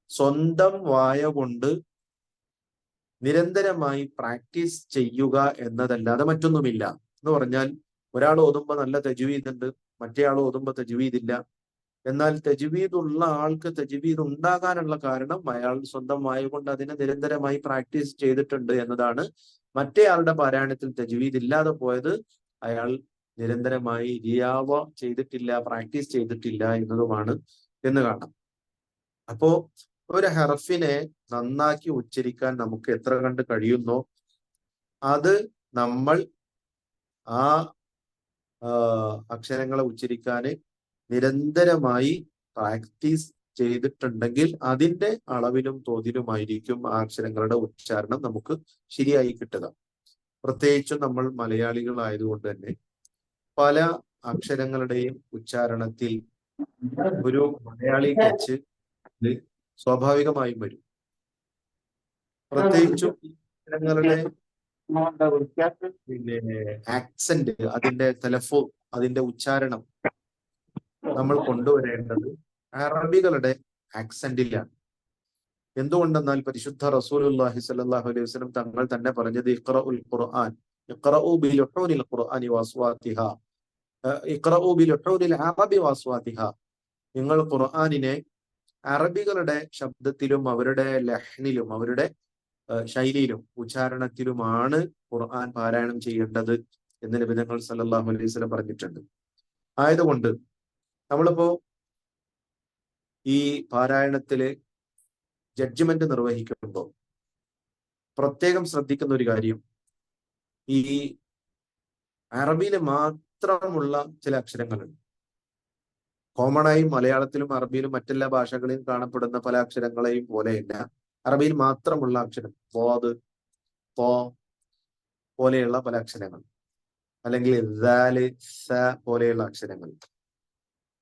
സ്വന്തം വായ കൊണ്ട് നിരന്തരമായി പ്രാക്ടീസ് ചെയ്യുക എന്നതല്ലാതെ മറ്റൊന്നുമില്ല. എന്ന് പറഞ്ഞാൽ ഒരാൾ ഓതുമ്പോൾ നല്ല തജ്വീദ് ഉണ്ട്, മറ്റേ ആൾ ഓതുമ്പോൾ തജ്വീദ് ഇല്ല. എന്നാൽ തജ്വീദ് ഉള്ള ആൾക്ക് തജ്വീദ് ഉണ്ടാകാനുള്ള കാരണം അയാൾ സ്വന്തം വായ കൊണ്ട് അതിനെ നിരന്തരമായി പ്രാക്ടീസ് ചെയ്തിട്ടുണ്ട് എന്നതാണ്. മറ്റേ ആളുടെ പാരായണത്തിൽ തജ്വീദ് ഇല്ലാതെ പോയത് അയാൾ നിരന്തരമായി റിയാവ ചെയ്തിട്ടില്ല, പ്രാക്ടീസ് ചെയ്തിട്ടില്ല എന്നതുമാണ് എന്ന് കാണാം. അപ്പോ ഒരു ഹർഫിനെ നന്നാക്കി ഉച്ചരിക്കാൻ നമുക്ക് എത്ര കണ്ട് കഴിയുന്നോ അത് നമ്മൾ ആ അക്ഷരങ്ങളെ ഉച്ചരിക്കാന് നിരന്തരമായി പ്രാക്ടീസ് ചെയ്തിട്ടുണ്ടെങ്കിൽ അതിന്റെ അളവിലും തോതിലുമായിരിക്കും ആ അക്ഷരങ്ങളുടെ ഉച്ചാരണം നമുക്ക് ശരിയായി കിട്ടുക. പ്രത്യേകിച്ചും നമ്മൾ മലയാളികളായതുകൊണ്ട് തന്നെ പല അക്ഷരങ്ങളുടെയും ഉച്ചാരണത്തിൽ ഒരു മലയാളി ടച്ച് ഇത് സ്വാഭാവികമായും വരും. പ്രത്യേകിച്ചും ഈ അക്ഷരങ്ങളുടെ ആക്സന്റ്, അതിന്റെ തലഫോ, അതിന്റെ ഉച്ചാരണം നമ്മൾ കൊണ്ടുവരേണ്ടത് അറബികളുടെ ആക്സന്റിലാണ്. എന്തുകൊണ്ടെന്നാൽ പരിശുദ്ധ റസൂലുള്ളാഹി സ്വല്ലല്ലാഹു അലൈഹി വസല്ലം തങ്ങൾ തന്നെ പറഞ്ഞത് ഇഖ്റഉൽ ഖുർആൻ ഇഖ്റഉ ബിലുഹൂനിൽ ഖുർആനി വഅസ്വാതിഹാ ഇഖ്റഉ ബിലുഹൂനിൽ അറബി വഅസ്വാതിഹാ, നിങ്ങൾ ഖുർആനിനെ അറബികളുടെ ശബ്ദത്തിലും അവരുടെ ലഹ്നിലും അവരുടെ ശൈലിയിലും ഉച്ചാരണത്തിലുമാണ് ഖുർആൻ പാരായണം ചെയ്യേണ്ടത് എന്ന് നബി തങ്ങൾ സല്ലല്ലാഹു അലൈഹി വസല്ലം പറഞ്ഞിട്ടുണ്ട്. ആയതുകൊണ്ട് നമ്മളിപ്പോ ഈ പാരായണത്തില് ജഡ്ജ്മെന്റ് നിർവഹിക്കുമ്പോൾ പ്രത്യേകം ശ്രദ്ധിക്കുന്ന ഒരു കാര്യം, ഈ അറബിയിൽ മാത്രമുള്ള ചില അക്ഷരങ്ങളുണ്ട്. കോമണായി മലയാളത്തിലും അറബിയിലും മറ്റെല്ലാ ഭാഷകളിലും കാണപ്പെടുന്ന പല അക്ഷരങ്ങളെയും പോലെയല്ല അറബിയിൽ മാത്രമുള്ള അക്ഷരം. ബോദ്, തോ പോലെയുള്ള പല അക്ഷരങ്ങൾ, അല്ലെങ്കിൽ ദാല്, സ പോലെയുള്ള അക്ഷരങ്ങൾ,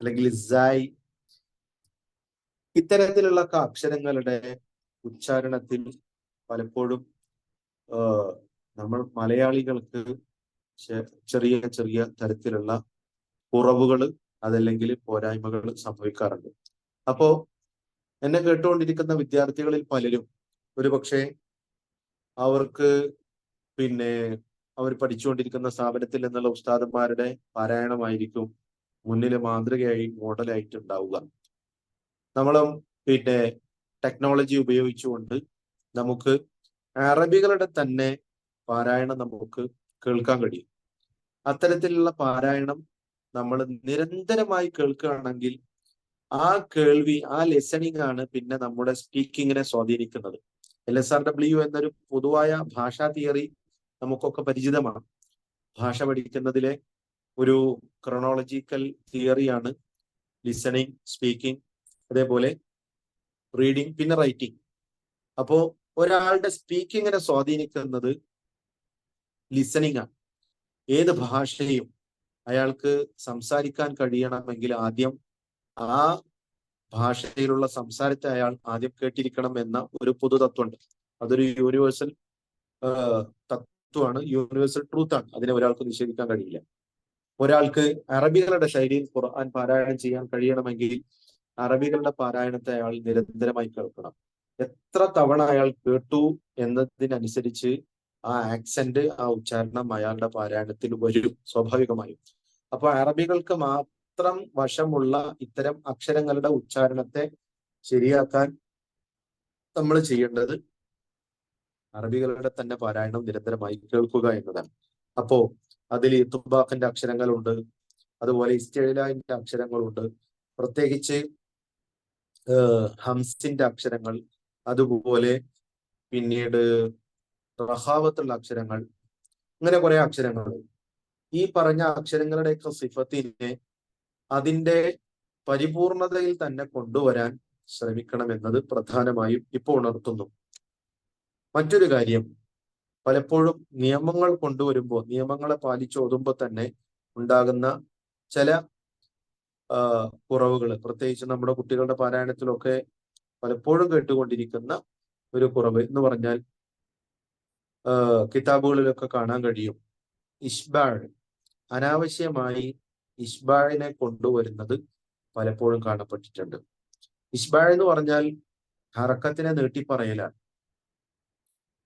അല്ലെങ്കിൽ സായ്, ഇത്തരത്തിലുള്ള അക്ഷരങ്ങളുടെ ഉച്ചാരണത്തിൽ പലപ്പോഴും നമ്മൾ മലയാളികൾക്ക് ചെറിയ ചെറിയ തരത്തിലുള്ള കുറവുകൾ അതല്ലെങ്കിൽ പോരായ്മകൾ സംഭവിക്കാറുണ്ട്. അപ്പോ എന്നെ കേട്ടുകൊണ്ടിരിക്കുന്ന വിദ്യാർത്ഥികളിൽ പലരും ഒരുപക്ഷെ അവർക്ക് അവർ പഠിച്ചുകൊണ്ടിരിക്കുന്ന സ്ഥാപനത്തിൽ നിന്നുള്ള ഉസ്താദന്മാരുടെ പാരായണമായിരിക്കും മുന്നിൽ മാതൃകയായി മോഡലായിട്ട് ഉണ്ടാവുക. നമ്മളും ടെക്നോളജി ഉപയോഗിച്ചുകൊണ്ട് നമുക്ക് അറബികളുടെ തന്നെ പാരായണം നമുക്ക് കേൾക്കാൻ കഴിയും. അത്തരത്തിലുള്ള പാരായണം നമ്മൾ നിരന്തരമായി കേൾക്കുകയാണെങ്കിൽ ആ കേൾവി, ആ ലിസണിങ് ആണ് പിന്നെ നമ്മുടെ സ്പീക്കിങ്ങിനെ സ്വാധീനിക്കുന്നത്. LSRW എന്നൊരു പൊതുവായ ഭാഷാ തിയറി നമുക്കൊക്കെ പരിചിതമാണ്. ഭാഷ പഠിക്കുന്നതിലെ ഒരു ക്രോണോളജിക്കൽ തിയറിയാണ് ലിസണിങ്, സ്പീക്കിംഗ്, അതേപോലെ റീഡിങ്, പിന്നെ റൈറ്റിംഗ്. അപ്പോ ഒരാളുടെ സ്പീക്കിങ്ങിനെ സ്വാധീനിക്കുന്നത് ലിസണിങ് ആണ്. ഏത് ഭാഷയും അയാൾക്ക് സംസാരിക്കാൻ കഴിയണമെങ്കിൽ ആദ്യം ആ ഭാഷയിലുള്ള സംസാരത്തെ അയാൾ ആദ്യം കേട്ടിരിക്കണം എന്ന ഒരു പൊതു തത്വമുണ്ട്. അതൊരു യൂണിവേഴ്സൽ തത്വമാണ്, യൂണിവേഴ്സൽ ട്രൂത്ത് ആണ്. അതിനെ ഒരാൾക്ക് നിഷേധിക്കാൻ കഴിയില്ല. ഒരാൾക്ക് അറബികളുടെ ശൈലിയിൽ ഖുർആൻ പാരായണം ചെയ്യാൻ കഴിയണമെങ്കിൽ അറബികളുടെ പാരായണത്തെ അയാൾ നിരന്തരമായി കേൾക്കണം. എത്ര തവണ അയാൾ കേട്ടു എന്നതിനനുസരിച്ച് ആ ആക്സന്റ്, ആ ഉച്ചാരണം അയാളുടെ പാരായണത്തിൽ വരും സ്വാഭാവികമായും. അപ്പൊ അറബികൾക്ക് മാത്രം വശമുള്ള ഇത്തരം അക്ഷരങ്ങളുടെ ഉച്ചാരണത്തെ ശരിയാക്കാൻ നമ്മൾ ചെയ്യേണ്ടത് അറബികളുടെ തന്നെ പാരായണം നിരന്തരമായി കേൾക്കുക എന്നതാണ്. അപ്പോ അതിൽ തുബാഖിന്റെ അക്ഷരങ്ങളുണ്ട്, അതുപോലെ ഇസ്തിഅലാന്റെ അക്ഷരങ്ങളുണ്ട്, പ്രത്യേകിച്ച് ഹംസിന്റെ അക്ഷരങ്ങൾ, അതുപോലെ പിന്നീട് റഹാവത്തുള്ള അക്ഷരങ്ങൾ, ഇങ്ങനെ കുറെ അക്ഷരങ്ങൾ. ഈ പറഞ്ഞ അക്ഷരങ്ങളുടെയൊക്കെ സിഫത്തിനെ അതിന്റെ പരിപൂർണതയിൽ തന്നെ കൊണ്ടുവരാൻ ശ്രമിക്കണമെന്നത് പ്രധാനമായും ഇപ്പോൾ ഉണർത്തുന്നു. മറ്റൊരു കാര്യം, പലപ്പോഴും നിയമങ്ങൾ കൊണ്ടുവരുമ്പോൾ, നിയമങ്ങളെ പാലിച്ചോതുമ്പോൾ തന്നെ ഉണ്ടാകുന്ന ചില കുറവുകൾ, പ്രത്യേകിച്ച് നമ്മുടെ കുട്ടികളുടെ പാരായണത്തിലൊക്കെ പലപ്പോഴും കേട്ടുകൊണ്ടിരിക്കുന്ന ഒരു കുറവ് എന്ന് പറഞ്ഞാൽ, കിതാബുകളിലൊക്കെ കാണാൻ കഴിയും, ഇഷ്ബാഴ്, അനാവശ്യമായി ഇഷ്ബാഴിനെ കൊണ്ടുവരുന്നത് പലപ്പോഴും കാണപ്പെട്ടിട്ടുണ്ട്. ഇഷ്ബാഴ് എന്ന് പറഞ്ഞാൽ ഹറക്കത്തിനെ നീട്ടിപ്പറയലാണ്.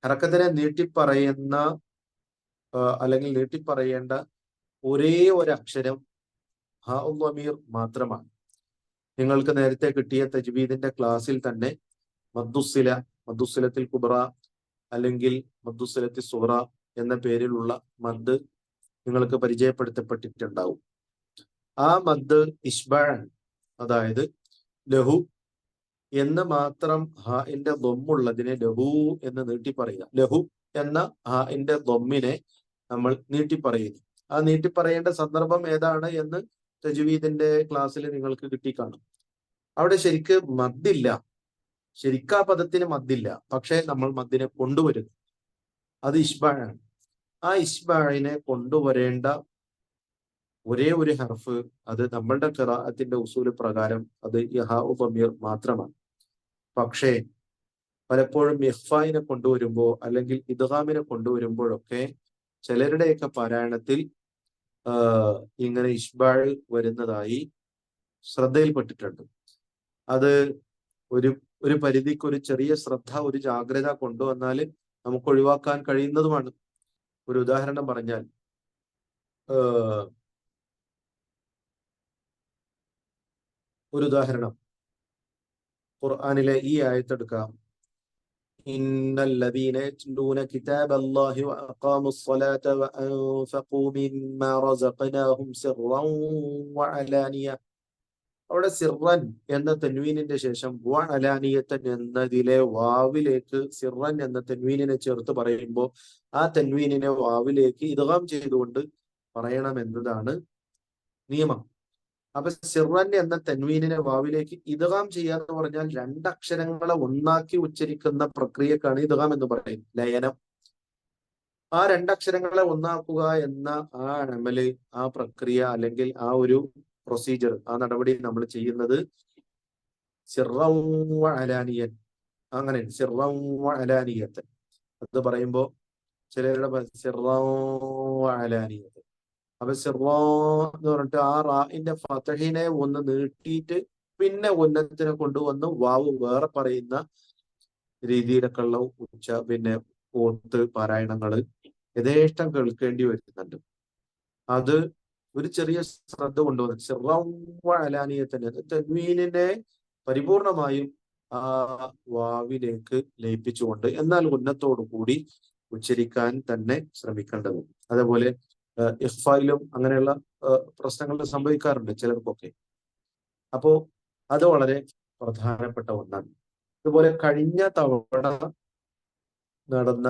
ഹറക്കത്തിനെ നീട്ടിപ്പറയുന്ന അല്ലെങ്കിൽ നീട്ടിപ്പറയേണ്ട ഒരേ ഒരു അക്ഷരം ഹാ ഉൽ അമീർ മാത്രമാണ്. നിങ്ങൾക്ക് നേരത്തെ കിട്ടിയ തജ്വീദിന്റെ ക്ലാസ്സിൽ തന്നെ മദ്ദുസില, മദ്ദുസിലത്തിൽ കുബ്ര അല്ലെങ്കിൽ മദ്ദുസിലത്തിൽ സുഹറ എന്ന പേരിലുള്ള മദ് നിങ്ങൾക്ക് പരിചയപ്പെടുത്തപ്പെട്ടിട്ടുണ്ടാവും. ആ മദ് ഇഷ്ബാഴാണ്. അതായത് ലഹു എന്ന് മാത്രം ഹാഇന്റെ ദൊമ്മുള്ളതിനെ ലഹു എന്ന് നീട്ടിപ്പറയുക. ലഹു എന്ന ഹാഇന്റെ ദൊമ്മിനെ നമ്മൾ നീട്ടിപ്പറയുന്നു. ആ നീട്ടിപ്പറയേണ്ട സന്ദർഭം ഏതാണ് എന്ന് തജ്വീദിന്റെ ക്ലാസ്സിൽ നിങ്ങൾക്ക് കിട്ടിക്കാണും. അവിടെ ശരിക്ക് മദ്ദില്ല, ശരിക്കാ പദത്തിന് മദ്ദില്ല, പക്ഷെ നമ്മൾ മദ്ദിനെ കൊണ്ടുവരുന്നു. അത് ഇഷ്ബാഴാണ്. ആ ഇസ്ബാഇനെ കൊണ്ടുവരേണ്ട ഒരേ ഒരു ഹർഫ് അത് നമ്മളുടെ ഖിറാഅത്തിന്റെ ഉസൂല് പ്രകാരം അത് യഹാ ദമീർ മാത്രമാണ്. പക്ഷേ പലപ്പോഴും ഇഖ്ഫായിനെ കൊണ്ടുവരുമ്പോൾ അല്ലെങ്കിൽ ഇദ്ഗാമിനെ കൊണ്ടുവരുമ്പോഴൊക്കെ ചിലരുടെയൊക്കെ പാരായണത്തിൽ ഇങ്ങനെ ഇഷ്ബാഴ് വരുന്നതായി ശ്രദ്ധയിൽപ്പെട്ടിട്ടുണ്ട്. അത് ഒരു ഒരു പരിധിക്ക് ഒരു ചെറിയ ശ്രദ്ധ, ഒരു ജാഗ്രത കൊണ്ടുവന്നാൽ നമുക്ക് ഒഴിവാക്കാൻ കഴിയുന്നതുമാണ്. ഒരു ഉദാഹരണം പറഞ്ഞാൽ ഖുർആനിലെ ഈ ആയത്തെടുക്കാം. ഇന്നല്ലദീന യത്ലൂന കിതാബല്ലാഹി വഅഖാമുസ് സ്വലാത വഅൻഫഖൂ മിമ്മാ റസഖനാഹും സിർറൻ വഅലാനിയ. അവിടെ സിർറൻ എന്ന തൻവീനിന്റെ ശേഷം വഅലാനിയത്തൻ എന്നതിലെ വാവിലേക്ക് സിർറൻ എന്ന തൻവീനിനെ ചേർത്ത് പറയുമ്പോൾ ആ തൻവീനിനെ വാവിലേക്ക് ഇദ്ഗാം ചെയ്തുകൊണ്ട് പറയണം എന്നതാണ് നിയമം. അപ്പൊ സിർറൻ എന്ന തൻവീനിനെ വാവിലേക്ക് ഇദ്ഗാം ചെയ്യാന്ന് പറഞ്ഞാൽ രണ്ടക്ഷരങ്ങളെ ഒന്നാക്കി ഉച്ചരിക്കുന്ന പ്രക്രിയക്കാണ് ഇദ്ഗാം എന്ന് പറയുന്നത്, ലയനം. ആ രണ്ടക്ഷരങ്ങളെ ഒന്നാക്കുക എന്ന ആ അമല്, ആ പ്രക്രിയ അല്ലെങ്കിൽ ആ ഒരു പ്രൊസീജിയർ, ആ നടപടി നമ്മൾ ചെയ്യുന്നത് സിർറൻ വഅലാനിയൻ, അങ്ങനെ സിർറൻ വഅലാനിയത്തൻ അത് പറയുമ്പോ ചിലരുടെ സിർറൻ വഅലാനിയത്തൻ. അപ്പൊ സിർറാ എന്ന് പറഞ്ഞിട്ട് ആ റാഇന്റെ ഫതഹിനെ ഒന്ന് നീട്ടിയിട്ട് പിന്നെ ഉന്നത്തിനെ കൊണ്ടുവന്ന് വാവ് വേറെ പറയുന്ന രീതിയിലൊക്കെ ഉള്ള പിന്നെ ഓത്ത് പാരായണങ്ങള് യഥേഷ്ടം കേൾക്കേണ്ടി വരുന്നുണ്ട്. അത് ഒരു ചെറിയ ശ്രദ്ധ കൊണ്ടുവന്ന് സിർറാ വഅലാനിയത്തൻ തൻവീനിനെ പരിപൂർണമായും ആ വാവിലേക്ക് ലയിപ്പിച്ചുകൊണ്ട് എന്നാൽ ഉന്നത്തോടു കൂടി ഉച്ചരിക്കാൻ തന്നെ ശ്രമിക്കേണ്ടതുണ്ട്. അതേപോലെ ഇഖ്ഫായിലും അങ്ങനെയുള്ള പ്രശ്നങ്ങൾ സംഭവിക്കാറുണ്ട് ചിലർക്കൊക്കെ. അപ്പോ അത് വളരെ പ്രധാനപ്പെട്ട ഒന്നാണ്. അതുപോലെ കഴിഞ്ഞ തവണ നടന്ന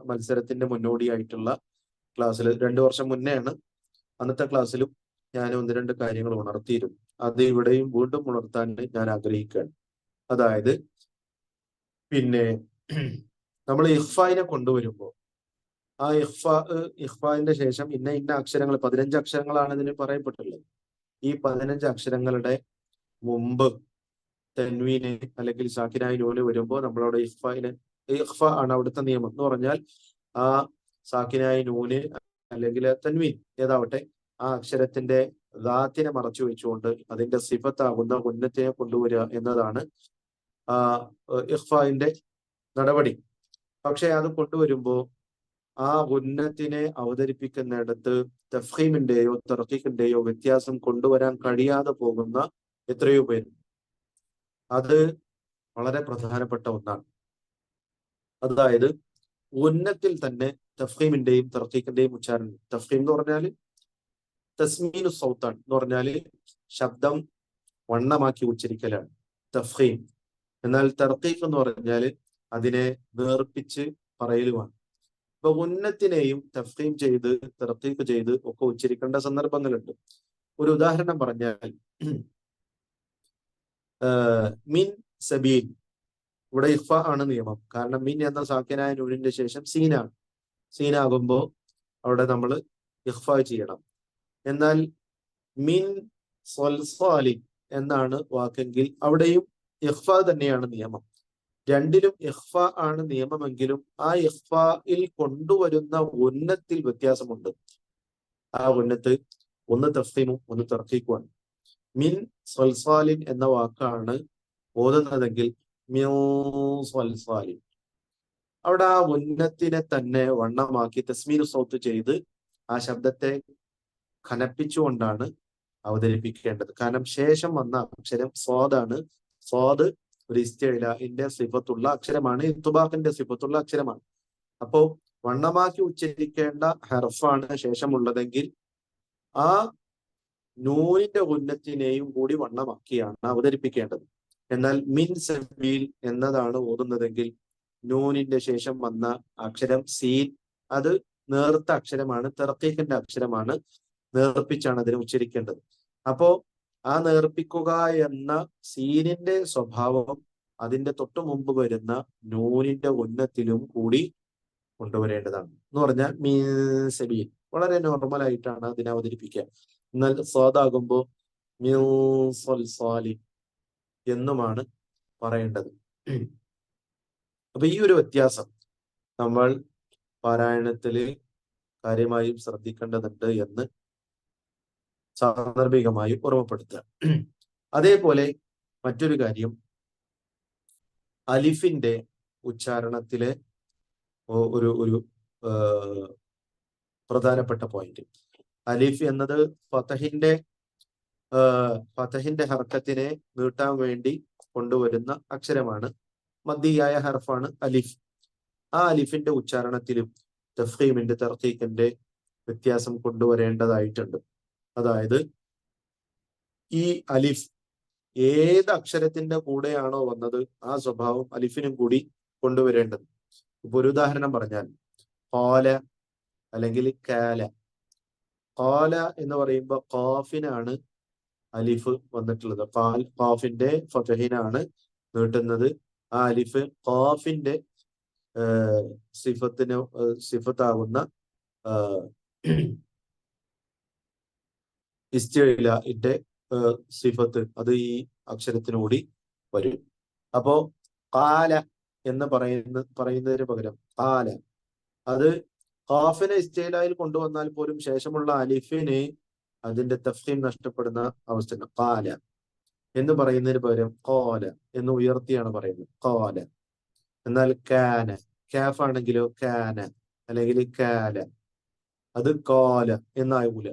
മത്സരത്തിന്റെ മുന്നോടിയായിട്ടുള്ള ക്ലാസ്സിൽ 2 വർഷം മുന്നെയാണ്, അന്നത്തെ ക്ലാസ്സിലും ഞാൻ 1-2 കാര്യങ്ങൾ ഉണർത്തിയിരുന്നു. അത് ഇവിടെയും വീണ്ടും ഉണർത്താൻ ഞാൻ ആഗ്രഹിക്കുകയാണ്. അതായത് പിന്നെ നമ്മൾ ഇഖ്ഫായിനെ കൊണ്ടുവരുമ്പോൾ ആ ഇഖ്ഫാന്റെ ശേഷം ഇന്ന അക്ഷരങ്ങൾ 15 അക്ഷരങ്ങളാണ് ഇതിന് പറയപ്പെട്ടുള്ളത്. ഈ 15 അക്ഷരങ്ങളുടെ മുമ്പ് തൻവീന് അല്ലെങ്കിൽ സാക്കിനായി നൂന് വരുമ്പോൾ നമ്മളവിടെ ഇഖ്ഫ ആണ് അവിടുത്തെ നിയമം. എന്ന് പറഞ്ഞാൽ ആ സാക്കിനായി നൂന് അല്ലെങ്കിൽ തൻവീൻ ഏതാവട്ടെ ആ അക്ഷരത്തിന്റെ ദാത്തിനെ മറച്ചു വെച്ചുകൊണ്ട് അതിന്റെ സിഫത്താകുന്ന ഉന്നത്തിനെ കൊണ്ടുവരിക എന്നതാണ് ഇഖ്ഫാന്റെ നടപടി. പക്ഷെ അത് കൊണ്ടുവരുമ്പോൾ ആ ഉന്നത്തിനെ അവതരിപ്പിക്കുന്നിടത്ത് തഫ്ഖീമിന്റെയോ തർക്കീഖിന്റെയോ വ്യത്യാസം കൊണ്ടുവരാൻ കഴിയാതെ പോകുന്ന എത്രയോ പേര്. അത് വളരെ പ്രധാനപ്പെട്ട ഒന്നാണ്. അതായത് ഉന്നത്തിൽ തന്നെ തഫ്ഖീമിന്റെയും തർക്കീഖിന്റെയും ഉച്ചാരണം. തഫ്ഖീം എന്ന് പറഞ്ഞാല് തസ്മീനു സൗത്താണ്, എന്ന് പറഞ്ഞാല് ശബ്ദം വണ്ണമാക്കി ഉച്ചരിക്കലാണ് തഫ്ഖീം. എന്നാൽ തർക്കീഖ് എന്ന് പറഞ്ഞാല് അതിനെ നേർപ്പിച്ച് പറയലുമാണ്. ഇപ്പൊ ഉന്നത്തിനെയും തഫ്ഖീം ചെയ്ത് തർക്കീഖ് ചെയ്ത് ഒക്കെ ഉച്ചരിക്കേണ്ട സന്ദർഭങ്ങളുണ്ട്. ഒരു ഉദാഹരണം പറഞ്ഞാൽ മിൻ സബീൽ, ഇവിടെ ഇഖ്ഫ ആണ് നിയമം. കാരണം മിൻ എന്ന സാക്കിനായ നൂനിന്റെ ശേഷം സീനാണ്. സീനാകുമ്പോൾ അവിടെ നമ്മൾ ഇഖ്ഫ ചെയ്യണം. എന്നാൽ മിൻ സ്വൽസാലിൻ എന്നാണ് വാക്കെങ്കിൽ അവിടെയും ഇഖ്ഫ തന്നെയാണ് നിയമം. രണ്ടിലും ഇഖ്ഫ ആണ് നിയമമെങ്കിലും ആ ഇഖ്ഫയിൽ കൊണ്ടുവരുന്ന ഉന്നത്തിൽ വ്യത്യാസമുണ്ട്. ആ ഉന്നത്ത് ഒന്ന് തഫ്ഖീമും ഒന്ന് തർക്കീഖുമാണ്. മിൻ സ്വൽസാലിൻ എന്ന വാക്കാണ് ഓതുന്നതെങ്കിൽ മിൻ സ്വൽസാലിൻ, അവിടെ ആ ഉന്നത്തിനെ തന്നെ വണ്ണമാക്കി തസ്മീനു സൗത്ത് ചെയ്ത് ആ ശബ്ദത്തെ ഖനപ്പിച്ചുകൊണ്ടാണ് അവതരിപ്പിക്കേണ്ടത്. കാരണം ശേഷം വന്ന അക്ഷരം സ്വാദാണ്. സ്വാദ് ഒരു ഇസ്തിഇലാഇന്റെ സിഫത്തുള്ള അക്ഷരമാണ്, ഇത്ബാഖിന്റെ സിഫത്തുള്ള അക്ഷരമാണ്. അപ്പോ വണ്ണമാക്കി ഉച്ചരിക്കേണ്ട ഹർഫാണ് ശേഷമുള്ളതെങ്കിൽ ആ നൂനിന്റെ ഉന്നത്തിനെയും കൂടി വണ്ണമാക്കിയാണ് അവതരിപ്പിക്കേണ്ടത്. എന്നാൽ മിൻ സബീൽ എന്നതാണ് ഓതുന്നതെങ്കിൽ നൂനിന്റെ ശേഷം വന്ന അക്ഷരം സീൻ അത് നേർത്ത അക്ഷരമാണ്, തർക്കീഖിന്റെ അക്ഷരമാണ്, നേർപ്പിച്ചാണ് അതിനെ ഉച്ചരിക്കേണ്ടത്. അപ്പോ ആ നേർപ്പിക്കുക എന്ന സീനിന്റെ സ്വഭാവം അതിന്റെ തൊട്ടു മുമ്പ് വരുന്ന നൂനിന്റെ ഉന്നത്തിലും കൂടി കൊണ്ടുവരേണ്ടതാണ്. എന്ന് പറഞ്ഞാൽ മീൻ സബീൽ വളരെ നോർമൽ ആയിട്ടാണ് അതിനെ അവതരിപ്പിക്കുക. എന്നാൽ സ്വാദാകുമ്പോൾ മീൻ സ്വൽസാലി എന്നുമാണ് പറയേണ്ടത്. അപ്പൊ ഈ ഒരു വ്യത്യാസം നമ്മൾ പാരായണത്തില് കാര്യമായും ശ്രദ്ധിക്കേണ്ടതുണ്ട് എന്ന് സാന്ദർഭികമായി ഓർമ്മപ്പെടുത്തുക. അതേപോലെ മറ്റൊരു കാര്യം, അലിഫിന്റെ ഉച്ചാരണത്തിലെ ഒരു ഒരു പ്രധാനപ്പെട്ട പോയിന്റ്. അലിഫ് എന്നത് ഫതഹിന്റെ ഹർക്കത്തിനെ നീട്ടാൻ വേണ്ടി കൊണ്ടുവരുന്ന അക്ഷരമാണ്. മദ്ദിയായ ഹർഫാണ് അലിഫ്. ആ അലിഫിന്റെ ഉച്ചാരണത്തിലും തഫ്ഖീമിന്റെ തർഖീഖിന്റെ വ്യത്യാസം കൊണ്ടുവരേണ്ടതായിട്ടുണ്ട്. അതായത് ഈ അലിഫ് ഏത് അക്ഷരത്തിന്റെ കൂടെയാണോ വന്നത് ആ സ്വഭാവം അലിഫിനും കൂടി കൊണ്ടുവരേണ്ടത്. ഇപ്പൊ ഒരു ഉദാഹരണം പറഞ്ഞാൽ ഖാല അല്ലെങ്കിൽ കാല. ഖാല എന്ന് പറയുമ്പോൾ ഖാഫിനാണ് അലിഫ് വന്നിട്ടുള്ളത്. ഖാഫിന്റെ ഫതഹിനാണ് നീട്ടുന്നത്. ആ അലിഫ് ഖാഫിന്റെ സിഫത്താകുന്ന ഇസ്തിഇലാഇന്റെ സിഫത്ത് അത് ഈ അക്ഷരത്തിനൂടി വരും. അപ്പോ ഖാല എന്ന് പറയുന്നതിന് പകരം ഖാല, അത് ഖാഫിനെ ഇസ്തിഇലായിൽ കൊണ്ടുവന്നാൽ പോലും ശേഷമുള്ള അലിഫിന് അതിന്റെ തഫ്ഖീം നഷ്ടപ്പെടുന്ന അവസ്ഥ. ഖാല എന്ന് പറയുന്നതിന് പകരം ഖാല എന്ന് ഉയർത്തിയാണ് പറയുന്നത്, ഖാല. എന്നാൽ കാന, കാഫ് ആണെങ്കിലോ കാന അല്ലെങ്കിൽ കാല, അത് ഖാല എന്നാകൂല.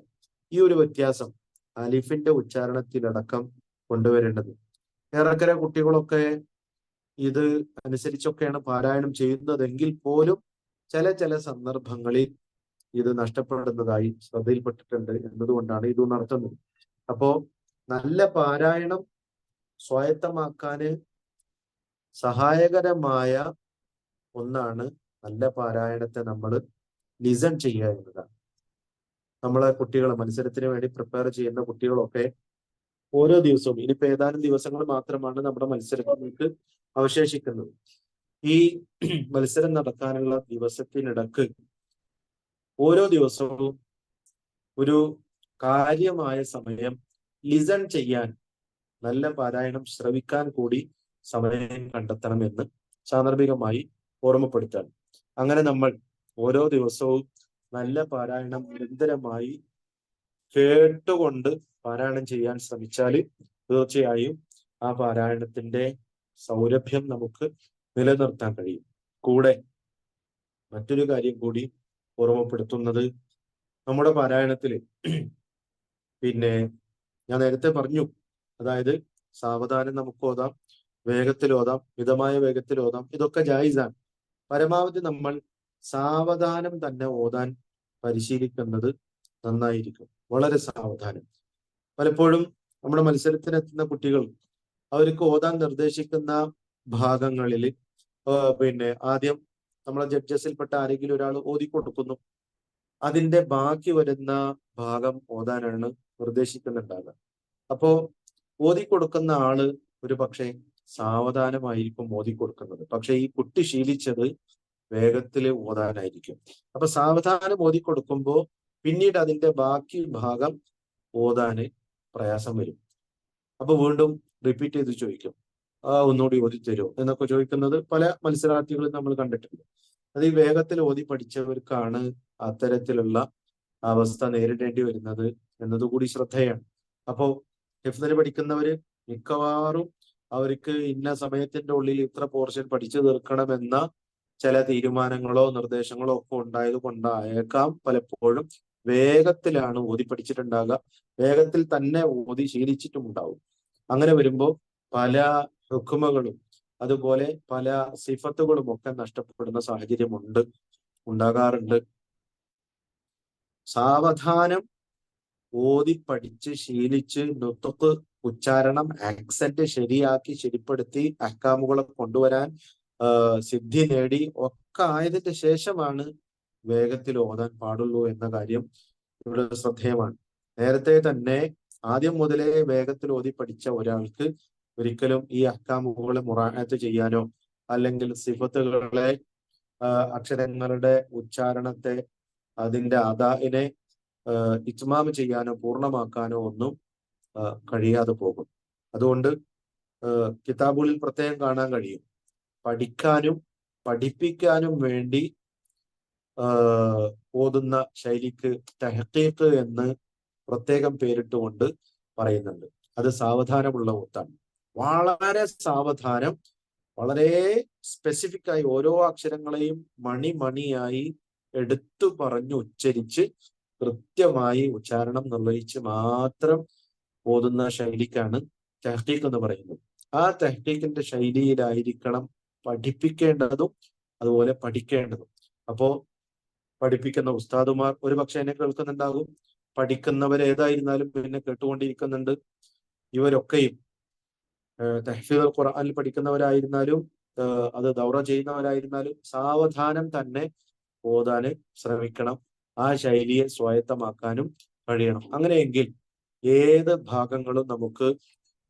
ഈ ഒരു വ്യത്യാസം അലിഫിന്റെ ഉച്ചാരണത്തിലടക്കം കൊണ്ടുവരേണ്ടത്. ഏറെക്കുറെ കുട്ടികളൊക്കെ ഇത് അനുസരിച്ചൊക്കെയാണ് പാരായണം ചെയ്യുന്നതെങ്കിൽ പോലും ചില സന്ദർഭങ്ങളിൽ ഇത് നഷ്ടപ്പെടുന്നതായി ശ്രദ്ധയിൽപ്പെട്ടിട്ടുണ്ട് എന്നതുകൊണ്ടാണ് ഇത് നടത്തുന്നത്. അപ്പോ നല്ല പാരായണം സ്വായത്തമാക്കാന് സഹായകരമായ ഒന്നാണ് നല്ല പാരായണത്തെ നമ്മൾ ലിസൺ ചെയ്യുക എന്നതാണ്. നമ്മളെ കുട്ടികൾ മത്സരത്തിന് വേണ്ടി പ്രിപ്പയർ ചെയ്യുന്ന കുട്ടികളൊക്കെ ഓരോ ദിവസവും, ഇനിയിപ്പോ ഏതാനും ദിവസങ്ങൾ മാത്രമാണ് നമ്മുടെ മത്സരങ്ങൾക്ക് അവശേഷിക്കുന്നത്. ഈ മത്സരം നടക്കാനുള്ള ദിവസത്തിനിടക്ക് ഓരോ ദിവസവും ഒരു കാര്യമായ സമയം ലിസൺ ചെയ്യാൻ, നല്ല പാരായണം ശ്രവിക്കാൻ കൂടി സമയം കണ്ടെത്തണമെന്ന് സാന്ദർഭികമായി ഓർമ്മപ്പെടുത്താൻ. അങ്ങനെ നമ്മൾ ഓരോ ദിവസവും നല്ല പാരായണം നിരന്തരമായി കേട്ടുകൊണ്ട് പാരായണം ചെയ്യാൻ ശ്രമിച്ചാൽ തീർച്ചയായും ആ പാരായണത്തിന്റെ സൗരഭ്യം നമുക്ക് നിലനിർത്താൻ കഴിയും. കൂടെ മറ്റൊരു കാര്യം കൂടി ഓർമ്മപ്പെടുത്തുന്നത്, നമ്മുടെ പാരായണത്തില് ഞാൻ നേരത്തെ പറഞ്ഞു, അതായത് സാവധാനം നമുക്ക് ഓതാം, വേഗത്തിൽ ഓതാം, മിതമായ വേഗത്തിൽ ഓതാം, ഇതൊക്കെ ജായിസാണ്. പരമാവധി നമ്മൾ സാവധാനം തന്നെ ഓതാൻ പരിശീലിക്കുന്നത് നന്നായിരിക്കും. വളരെ സാവധാനം. പലപ്പോഴും നമ്മുടെ മത്സരത്തിനെത്തുന്ന കുട്ടികൾ അവർക്ക് ഓതാൻ നിർദ്ദേശിക്കുന്ന ഭാഗങ്ങളിൽ ആദ്യം നമ്മളെ ജഡ്ജസിൽപ്പെട്ട ആരെങ്കിലും ഒരാൾ ഓതിക്കൊടുക്കുന്നു. അതിന്റെ ബാക്കി വരുന്ന ഭാഗം ഓതാനാണ് നിർദ്ദേശിക്കുന്നുണ്ടാകുക. അപ്പോ ഓതിക്കൊടുക്കുന്ന ആള് ഒരു പക്ഷേ സാവധാനമായിരിക്കും ഓതിക്കൊടുക്കുന്നത്. പക്ഷെ ഈ കുട്ടി ശീലിച്ചത് വേഗത്തിൽ ഓതാനായിരിക്കും. അപ്പൊ സാവധാനം ഓതിക്കൊടുക്കുമ്പോൾ പിന്നീട് അതിന്റെ ബാക്കി ഭാഗം ഓതാന് പ്രയാസം വരും. അപ്പൊ വീണ്ടും റിപ്പീറ്റ് ചെയ്ത് ചോദിക്കും, ഒന്നുകൂടി ഓതി തരുമോ എന്നൊക്കെ ചോദിക്കുന്നത് പല മത്സരാർത്ഥികളും നമ്മൾ കണ്ടിട്ടുണ്ട്. അത് ഈ വേഗത്തിൽ ഓതി പഠിച്ചവർക്കാണ് അത്തരത്തിലുള്ള അവസ്ഥ നേരിടേണ്ടി വരുന്നത് എന്നതുകൂടി ശ്രദ്ധേയാണ്. അപ്പോ ഹിഫ്ദിന് പഠിക്കുന്നവര് മിക്കവാറും അവർക്ക് ഇന്ന സമയത്തിന്റെ ഉള്ളിൽ ഇത്ര പോർഷൻ പഠിച്ചു തീർക്കണമെന്ന ചില തീരുമാനങ്ങളോ നിർദ്ദേശങ്ങളോ ഒക്കെ ഉണ്ടായത് കൊണ്ടായേക്കാം പലപ്പോഴും വേഗത്തിലാണ് ഓതി പഠിച്ചിട്ടുണ്ടാകുക, വേഗത്തിൽ തന്നെ ഓതി ശീലിച്ചിട്ടുമുണ്ടാവും. അങ്ങനെ വരുമ്പോൾ പല ഹുക്കുമകളും അതുപോലെ പല സിഫത്തുകളും ഒക്കെ നഷ്ടപ്പെടുന്ന സാഹചര്യം ഉണ്ടാകാറുണ്ട്. സാവധാനം ഓതി പഠിച്ച് ശീലിച്ച് നുത്ഖ് ഉച്ചാരണം ആക്സന്റ് ശരിയാക്കി ശരിപ്പെടുത്തി അഹ്കാമുകളെ കൊണ്ടുവരാൻ സിദ്ധി നേടി ഒക്കെ ആയതിന്റെ ശേഷമാണ് വേഗത്തിൽ ഓതാൻ പാടുള്ളൂ എന്ന കാര്യം ഇവിടെ ശ്രദ്ധേയമാണ്. നേരത്തെ തന്നെ ആദ്യം മുതലേ വേഗത്തിൽ ഓതി പഠിച്ച ഒരാൾക്ക് ഒരിക്കലും ഈ അഹ്കാമുകളെ മുറാഅത്ത് ചെയ്യാനോ അല്ലെങ്കിൽ സിഫത്തുകളെ അക്ഷരങ്ങളുടെ ഉച്ചാരണത്തെ, അതിന്റെ അദാഇനെ ഇത്മാം ചെയ്യാനോ പൂർണ്ണമാക്കാനോ ഒന്നും കഴിയാതെ പോകും. അതുകൊണ്ട് കിതാബുകളിൽ പ്രത്യേകം കാണാൻ കഴിയും, പഠിക്കാനും പഠിപ്പിക്കാനും വേണ്ടി ഓതുന്ന ശൈലിക്ക് തഹ്ഖീഖ് എന്ന് പ്രത്യേകം പേരിട്ടുകൊണ്ട് പറയുന്നുണ്ട്. അത് സാവധാനമുള്ള ഓത്താണ്. വളരെ സാവധാനം, വളരെ സ്പെസിഫിക് ആയി ഓരോ അക്ഷരങ്ങളെയും മണിയായി എടുത്തു പറഞ്ഞു ഉച്ചരിച്ച് കൃത്യമായി ഉച്ചാരണം നിർവഹിച്ച് മാത്രം ഓതുന്ന ശൈലിക്കാണ് തഹ്ഖീഖ് എന്ന് പറയുന്നത്. ആ തഹ്ഖീഖിന്റെ ശൈലിയിലായിരിക്കണം പഠിപ്പിക്കേണ്ടതും അതുപോലെ പഠിക്കേണ്ടതും. അപ്പോ പഠിപ്പിക്കുന്ന ഉസ്താദുമാർ ഒരുപക്ഷെ എന്നെ കേൾക്കുന്നുണ്ടാകും, പഠിക്കുന്നവർ ഏതായിരുന്നാലും പിന്നെ കേട്ടുകൊണ്ടിരിക്കുന്നുണ്ട്. ഇവരൊക്കെയും തഹ്ഫീദുൽ ഖുർആനിൽ പഠിക്കുന്നവരായിരുന്നാലും അത് ദൗറ ചെയ്യുന്നവരായിരുന്നാലും സാവധാനം തന്നെ ഓതാന് ശ്രമിക്കണം. ആ ശൈലിയെ സ്വായത്തമാക്കാനും കഴിയണം. അങ്ങനെയെങ്കിൽ ഏത് ഭാഗങ്ങളും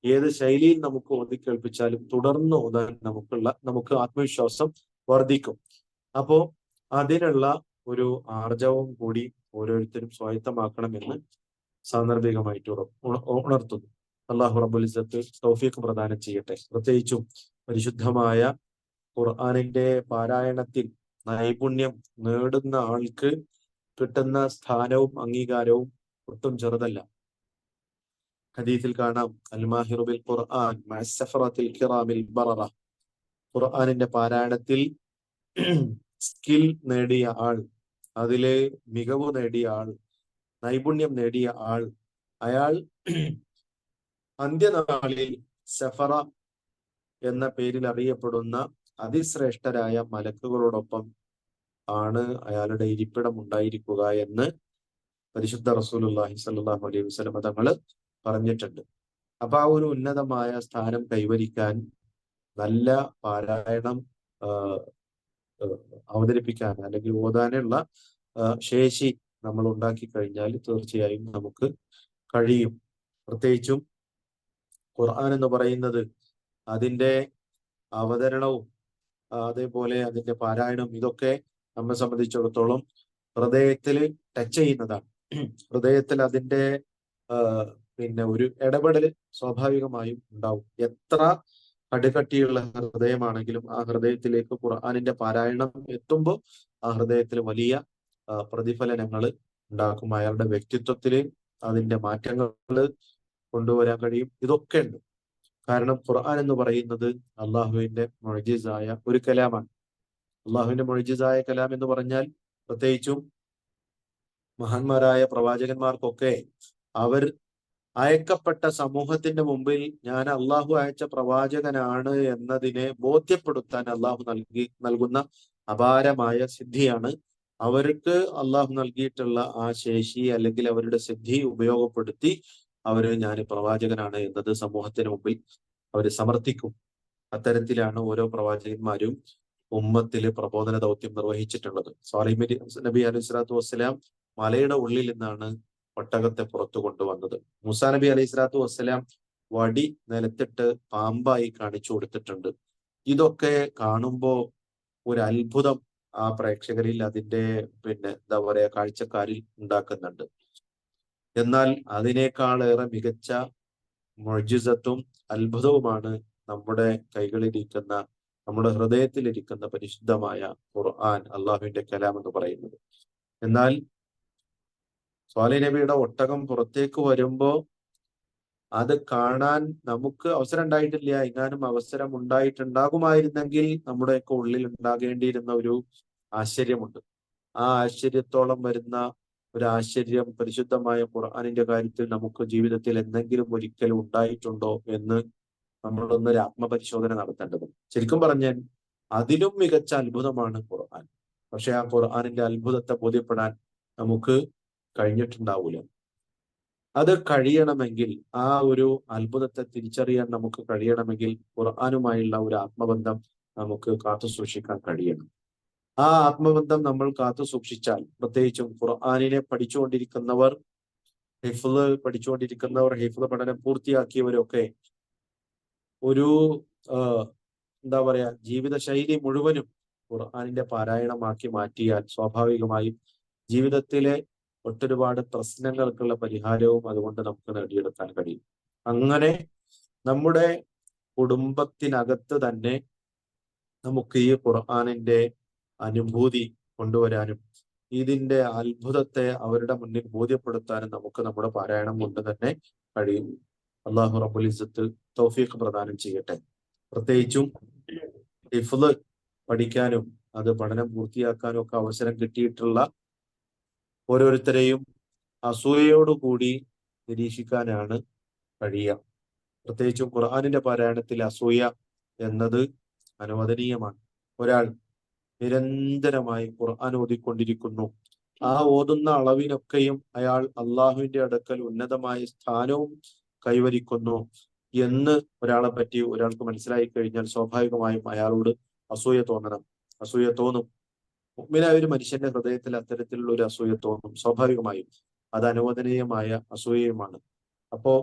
ഏത് ശൈലിയിൽ നമുക്ക് ഓതിക്കേൾപ്പിച്ചാലും തുടർന്ന് ഓതാൻ നമുക്ക് ആത്മവിശ്വാസം വർദ്ധിക്കും. അപ്പോ അതിനുള്ള ഒരു ആർജവം കൂടി ഓരോരുത്തരും സ്വായത്തമാക്കണമെന്ന് സാന്ദർഭികമായിട്ട് ഉണർത്തുന്നു. അള്ളാഹു റബ്ബുൽ ഇസ്സത്ത് തൗഫീഖ് പ്രദാനം ചെയ്യട്ടെ. പ്രത്യേകിച്ചും പരിശുദ്ധമായ ഖുർആനിന്റെ പാരായണത്തിൽ നൈപുണ്യം നേടുന്ന ആൾക്ക് കിട്ടുന്ന സ്ഥാനവും അംഗീകാരവും ഒട്ടും ചെറുതല്ല. ഹദീസിൽ കാണാം, അൽ-മാഹിറു ബിൽ ഖുർആൻ മഅസ്സഫറത്തിൽ കിറാമിൽ ബററ. ഖുർആനിന്റെ പാരായണത്തിൽ സ്കിൽ നേടിയ ആൾ, അതിലെ മികവ് നേടിയ ആൾ, നൈപുണ്യം നേടിയ ആൾ, അയാൾ അന്ത്യനാളിൽ സഫറ എന്ന പേരിൽ അറിയപ്പെടുന്ന അതിശ്രേഷ്ഠരായ മലക്കുകളോടൊപ്പം ആണ് അയാളുടെ ഇരിപ്പിടം ഉണ്ടായിരിക്കുക എന്ന് പരിശുദ്ധ റസൂലുള്ളാഹി സ്വല്ലല്ലാഹു അലൈഹി വസല്ലം തങ്ങൾ പറഞ്ഞിട്ടുണ്ട്. അപ്പൊ ആ ഒരു ഉന്നതമായ സ്ഥാനം കൈവരിക്കാൻ നല്ല പാരായണം അവതരിപ്പിക്കാൻ അല്ലെങ്കിൽ ഓതാനുള്ള ശേഷി നമ്മൾ ഉണ്ടാക്കി കഴിഞ്ഞാൽ തീർച്ചയായും നമുക്ക് കഴിയും. പ്രത്യേകിച്ചും ഖുർആൻ എന്ന് പറയുന്നത് അതിന്റെ അവതരണവും അതേപോലെ അതിന്റെ പാരായണവും ഇതൊക്കെ നമ്മെ സംബന്ധിച്ചിടത്തോളം ഹൃദയത്തിൽ ടച്ച് ചെയ്യുന്നതാണ്. ഹൃദയത്തിൽ അതിന്റെ ഒരു ഇടപെടൽ സ്വാഭാവികമായും ഉണ്ടാവും. എത്ര കടുകട്ടിയുള്ള ഹൃദയമാണെങ്കിലും ആ ഹൃദയത്തിലേക്ക് ഖുർആനിന്റെ പാരായണം എത്തുമ്പോൾ ആ ഹൃദയത്തിൽ വലിയ പ്രതിഫലനങ്ങൾ ഉണ്ടാക്കും. അയാളുടെ വ്യക്തിത്വത്തില് അതിന്റെ മാറ്റങ്ങൾ കൊണ്ടുവരാൻ കഴിയും. ഇതൊക്കെ ഉണ്ട്. കാരണം ഖുർആൻ എന്ന് പറയുന്നത് അള്ളാഹുവിന്റെ മുഅ്ജിസായ ഒരു കലാമാണ്. അള്ളാഹുവിന്റെ മുഅ്ജിസായ കലാം എന്ന് പറഞ്ഞാൽ പ്രത്യേകിച്ചും മഹാന്മാരായ പ്രവാചകന്മാർക്കൊക്കെ അവർ അയക്കപ്പെട്ട സമൂഹത്തിന്റെ മുമ്പിൽ ഞാൻ അള്ളാഹു അയച്ച പ്രവാചകനാണ് എന്നതിനെ ബോധ്യപ്പെടുത്താൻ അള്ളാഹു നൽകുന്ന അപാരമായ സിദ്ധിയാണ്. അവർക്ക് അള്ളാഹു നൽകിയിട്ടുള്ള ആ ശേഷി അല്ലെങ്കിൽ അവരുടെ സിദ്ധി ഉപയോഗപ്പെടുത്തി ഞാൻ പ്രവാചകനാണ് എന്നത് സമൂഹത്തിന് മുമ്പിൽ അവർ സമർത്ഥിക്കും. അത്തരത്തിലാണ് ഓരോ പ്രവാചകന്മാരും ഉമ്മത്തില് പ്രബോധന ദൗത്യം നിർവഹിച്ചിട്ടുള്ളത്. സ്വാലിഹ് നബി അലൈഹി സ്വലാത്തു വസ്സലാം മലയുടെ ഉള്ളിൽ നിന്നാണ് ഒട്ടകത്തെ പുറത്തു കൊണ്ടുവന്നത്. മൂസാ നബി അലൈഹി സ്വലാത്തു വസ്സലാം വടി നിലത്തിട്ട് പാമ്പായി കാണിച്ചു കൊടുത്തിട്ടുണ്ട്. ഇതൊക്കെ കാണുമ്പോ ഒരു അത്ഭുതം ആ പ്രേക്ഷകരിൽ, അതിന്റെ എന്താ പറയാ കാഴ്ചക്കാരിൽ ഉണ്ടാക്കുന്നുണ്ട്. എന്നാൽ അതിനേക്കാളേറെ മികച്ച മുഅ്ജിസത്തും അത്ഭുതവുമാണ് നമ്മുടെ കൈകളിലിരിക്കുന്ന, നമ്മുടെ ഹൃദയത്തിലിരിക്കുന്ന പരിശുദ്ധമായ ഖുർആൻ, അള്ളാഹുവിന്റെ കലാം എന്ന് പറയുന്നത്. എന്നാൽ സ്വാലിഹ് നബിയുടെ ഒട്ടകം പുറത്തേക്ക് വരുമ്പോ അത് കാണാൻ നമുക്ക് അവസരം ഉണ്ടായിട്ടില്ല. എങ്ങാനും അവസരം ഉണ്ടായിട്ടുണ്ടാകുമായിരുന്നെങ്കിൽ നമ്മുടെയൊക്കെ ഉള്ളിൽ ഉണ്ടാകേണ്ടിയിരുന്ന ഒരു ആശ്ചര്യമുണ്ട്. ആ ആശ്ചര്യത്തോളം വരുന്ന ഒരു ആശ്ചര്യം പരിശുദ്ധമായ ഖുർആനിന്റെ കാര്യത്തിൽ നമുക്ക് ജീവിതത്തിൽ എന്തെങ്കിലും ഒരിക്കലും ഉണ്ടായിട്ടുണ്ടോ എന്ന് നമ്മളൊന്നൊരു ആത്മപരിശോധന നടത്തേണ്ടതുണ്ട്. ശരിക്കും പറഞ്ഞാൽ അതിലും മികച്ച അത്ഭുതമാണ് ഖുർആൻ. പക്ഷെ ആ ഖുർആനിന്റെ അത്ഭുതത്തെ ബോധ്യപ്പെടാൻ നമുക്ക് കഴിഞ്ഞിട്ടുണ്ടാവൂല. അത് കഴിയണമെങ്കിൽ, ആ ഒരു അത്ഭുതത്തെ തിരിച്ചറിയാൻ നമുക്ക് കഴിയണമെങ്കിൽ ഖുർആനുമായുള്ള ഒരു ആത്മബന്ധം നമുക്ക് കാത്തു സൂക്ഷിക്കാൻ കഴിയണം. ആ ആത്മബന്ധം നമ്മൾ കാത്തു സൂക്ഷിച്ചാൽ, പ്രത്യേകിച്ചും ഖുർആനിനെ പഠിച്ചുകൊണ്ടിരിക്കുന്നവർ, ഹിഫ്ള് പഠനം പൂർത്തിയാക്കിയവരൊക്കെ ഒരു എന്താ പറയാ ജീവിത ശൈലി മുഴുവനും ഖുർആനിന്റെ പാരായണമാക്കി മാറ്റിയാൽ സ്വാഭാവികമായും ജീവിതത്തിലെ ഒട്ടൊരുപാട് പ്രശ്നങ്ങൾക്കുള്ള പരിഹാരവും അതുകൊണ്ട് നമുക്ക് നേടിയെടുക്കാൻ കഴിയും. അങ്ങനെ നമ്മുടെ കുടുംബത്തിനകത്ത് തന്നെ നമുക്ക് ഈ ഖുർആനിന്റെ അനുഭൂതി കൊണ്ടുവരാനും ഇതിന്റെ അത്ഭുതത്തെ അവരുടെ മുന്നിൽ ബോധ്യപ്പെടുത്താനും നമുക്ക് നമ്മുടെ പാരായണം കൊണ്ട് തന്നെ കഴിയും. അള്ളാഹു റബ്ബുൽ ഇസ്സത്ത് തൗഫീഖ് പ്രദാനം ചെയ്യട്ടെ. പ്രത്യേകിച്ചും ഹിഫ്ള് പഠിക്കാനും അത് പഠനം പൂർത്തിയാക്കാനും ഒക്കെ അവസരം കിട്ടിയിട്ടുള്ള ഓരോരുത്തരെയും അസൂയയോടുകൂടി നിരീക്ഷിക്കാനാണ് കഴിയുക. പ്രത്യേകിച്ചും ഖുർആനിന്റെ പാരായണത്തിൽ അസൂയ എന്നത് അനുവദനീയമാണ്. ഒരാൾ നിരന്തരമായി ഖുർആൻ ഓതിക്കൊണ്ടിരിക്കുന്നു, ആ ഓതുന്ന അളവിനൊക്കെയും അയാൾ അള്ളാഹുവിന്റെ അടുക്കൽ ഉന്നതമായ സ്ഥാനവും കൈവരിക്കുന്നു എന്ന് ഒരാളെ പറ്റി ഒരാൾക്ക് മനസ്സിലായി കഴിഞ്ഞാൽ സ്വാഭാവികമായും അയാളോട് അസൂയ തോന്നണം. അസൂയ തോന്നും. മുഅ്മിനായ ഒരു മനുഷ്യന്റെ ഹൃദയത്തിൽ അത്തരത്തിലുള്ള ഒരു അസൂയ തോന്നും സ്വാഭാവികമായും. അത് അനുവദനീയമായ അസൂയയുമാണ്. അപ്പോ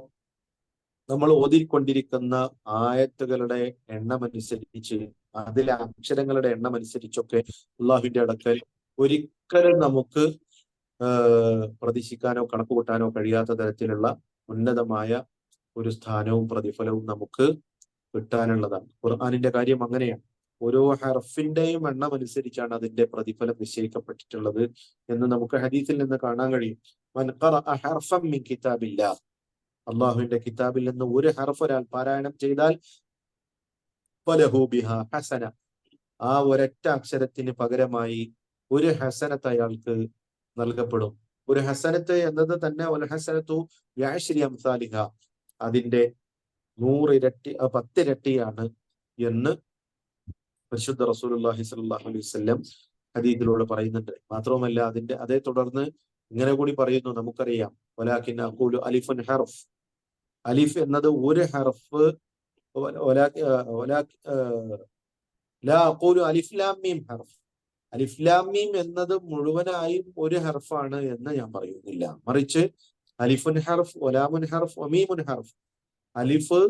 നമ്മൾ ഓതിക്കൊണ്ടിരിക്കുന്ന ആയത്തുകളുടെ എണ്ണമനുസരിച്ച്, അതിലെ അക്ഷരങ്ങളുടെ എണ്ണമനുസരിച്ചൊക്കെ അള്ളാഹുവിന്റെ അടുക്കൽ ഒരിക്കലും നമുക്ക് പ്രതീക്ഷിക്കാനോ കണക്ക് കൂട്ടാനോ കഴിയാത്ത തരത്തിലുള്ള ഉന്നതമായ ഒരു സ്ഥാനവും പ്രതിഫലവും നമുക്ക് കിട്ടാനുള്ളതാണ്. ഖുർആനിന്റെ കാര്യം അങ്ങനെയാണ്. ഓരോ ഹർഫിന്റെയും എണ്ണം അനുസരിച്ചാണ് അതിന്റെ പ്രതിഫലം നിശ്ചയിക്കപ്പെട്ടിട്ടുള്ളത് എന്ന് നമുക്ക് ഹദീസിൽ നിന്ന് കാണാൻ കഴിയും. മൻ ഖറഅ ഹർഫൻ മിൻ കിതാബില്ലാഹ്, അള്ളാഹുവിന്റെ കിതാബിൽ നിന്ന് ഒരു ഹർഫ് ഒരാൾ പാരായണം ചെയ്താൽ ഫലഹു ബിഹാ ഹസന, ആ ഒരൊറ്റ അക്ഷരത്തിന് പകരമായി ഒരു ഹസനത്ത് അയാൾക്ക് നൽകപ്പെടും. ഒരു ഹസനത്ത് എന്നത് തന്നെ വൽ ഹസനത്തു ബിഅശ്രി അംസാലിഹ, അതിന്റെ 100 ഇരട്ടി 10 ഇരട്ടിയാണ് എന്ന് പരിശുദ്ധ റസൂലുള്ളാഹി സ്വല്ലല്ലാഹു അലൈഹി വസല്ലം ഹദീസിലൂടെ പറയുന്നുണ്ട്. മാത്രവുമല്ല അതിന്റെ അതേ തുടർന്ന് ഇങ്ങനെ കൂടി പറയുന്നു, നമുക്കറിയാം വലാകിൻ അഖൂലു അലിഫുൻ ഹർഫ്, അലിഫ് എന്നത് ഒരു ഹർഫ്, ലാ അഖൂലു അലിഫ് ലാം മീം ഹർഫ്, അലിഫ് ലാം മീം എന്നത് മുഴുവനായും ഒരു ഹർഫാണ് എന്ന് ഞാൻ പറയുന്നില്ല. മറിച്ച് അലിഫുൻ ഹർഫ് വലാമുൻ ഹർഫ് വമീമുൻ ഹർഫ്, അലിഫ്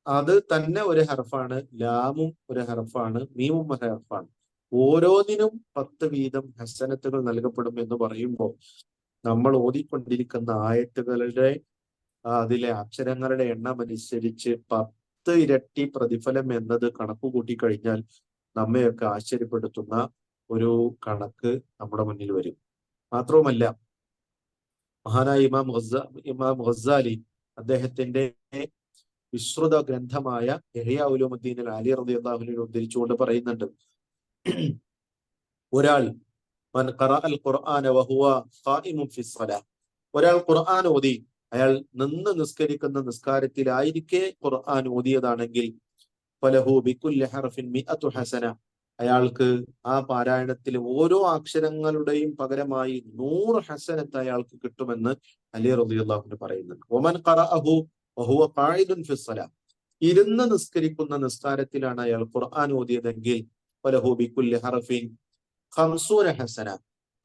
അത് തന്നെ ഒരു ഹർഫാണ്, ലാമും ഒരു ഹർഫാണ്, മീമും ഒരു ഹർഫാണ്. ഓരോന്നിനും 10 വീതം ഹസനത്തുകൾ നൽകപ്പെടും എന്ന് പറയുമ്പോൾ നമ്മൾ ഓതിക്കൊണ്ടിരിക്കുന്ന ആയത്തുകളുടെ അതിലെ അക്ഷരങ്ങളുടെ എണ്ണം അനുസരിച്ച് 10 ഇരട്ടി പ്രതിഫലം എന്നത് കണക്ക് കൂട്ടിക്കഴിഞ്ഞാൽ നമ്മയൊക്കെ ആശ്ചര്യപ്പെടുത്തുന്ന ഒരു കണക്ക് നമ്മുടെ മുന്നിൽ വരും. മാത്രവുമല്ല മഹാനായ ഇമാം ഗസാലി അദ്ദേഹത്തിന്റെ വിശ്രുത ഗ്രന്ഥമായ ഇഹ്യാ ഉലൂമുദ്ദീനിൽ അലി റളിയല്ലാഹു അൻഹു ഉദ്ധരിച്ചുകൊണ്ട് പറയുന്നുണ്ട്, ഒരാൾ മൻ ഖറഅൽ ഖുർആന വഹുവ ഖായിമുൻ ഫിസ് സ്വലാ, ഒരാൾ ഖുർആൻ ഓതി അയാൾ നിന്ന് നിസ്കരിക്കുന്ന നിസ്കാരത്തിലായിരിക്കെ ഖുർആൻ ഓതിയതാണെങ്കിൽ ഫലഹു ബികുല്ലി ഹർഫിൻ മിഅതു ഹസന, അയാൾക്ക് ആ പാരായണത്തിൽ ഓരോ അക്ഷരങ്ങളുടെയും പകരമായി 100 ഹസനത്ത് അയാൾക്ക് കിട്ടുമെന്ന് അലി റളിയല്ലാഹു അൻഹു പറയുന്നുണ്ട്. വമൻ ഖറഅഹു വഹുവ ഖായിദുൻ ഫിസ് സ്വലാ, ഇരുന്ന് നിസ്കരിക്കുന്ന നിസ്കാരത്തിലാണ് അയാൾ ഖുർആൻ ഓതിയതെങ്കിൽ ഫലഹു ബികുല്ലി ഹർഫിൻ 50 ഹസന,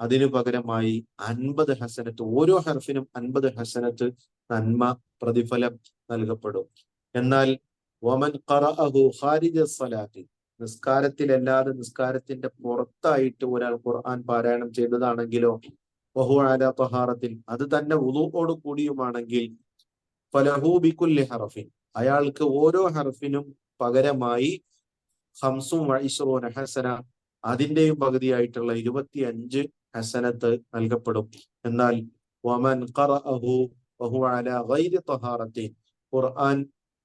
അതിനു പകരമായി 50 ഹസനത്ത്, ഓരോ ഹർഫിനും 50 ഹസനത്ത് നന്മ പ്രതിഫലം നൽകപ്പെടും. എന്നാൽ വമൻ ഖറഅഹു ഖാരിജ സ്വലാത്തി, നിസ്കാരത്തിലല്ലാതെ നിസ്കാരത്തിന്റെ പുറത്തായിട്ട് ഒരാൾ ഖുർആൻ പാരായണം ചെയ്തതാണെങ്കിലോ വഹുവ അലാ തഹാറത്തിൻ, അത് തന്നെ വുളൂഓട് കൂടിയുമാണെങ്കിൽ ഫലഹു ബികുല്ലി ഹർഫിൻ, അയാൾക്ക് ഓരോ ഹർഫിനും പകരമായി 25 ഹസന, അതിന്റെയും പകുതിയായിട്ടുള്ള 25 ഹസനത്ത് നൽകപ്പെടും. എന്നാൽ വമൻ ഖറഅഹു വഹുവ അലാ ഗൈരി തഹാറത്തിൻ, ഖുർആൻ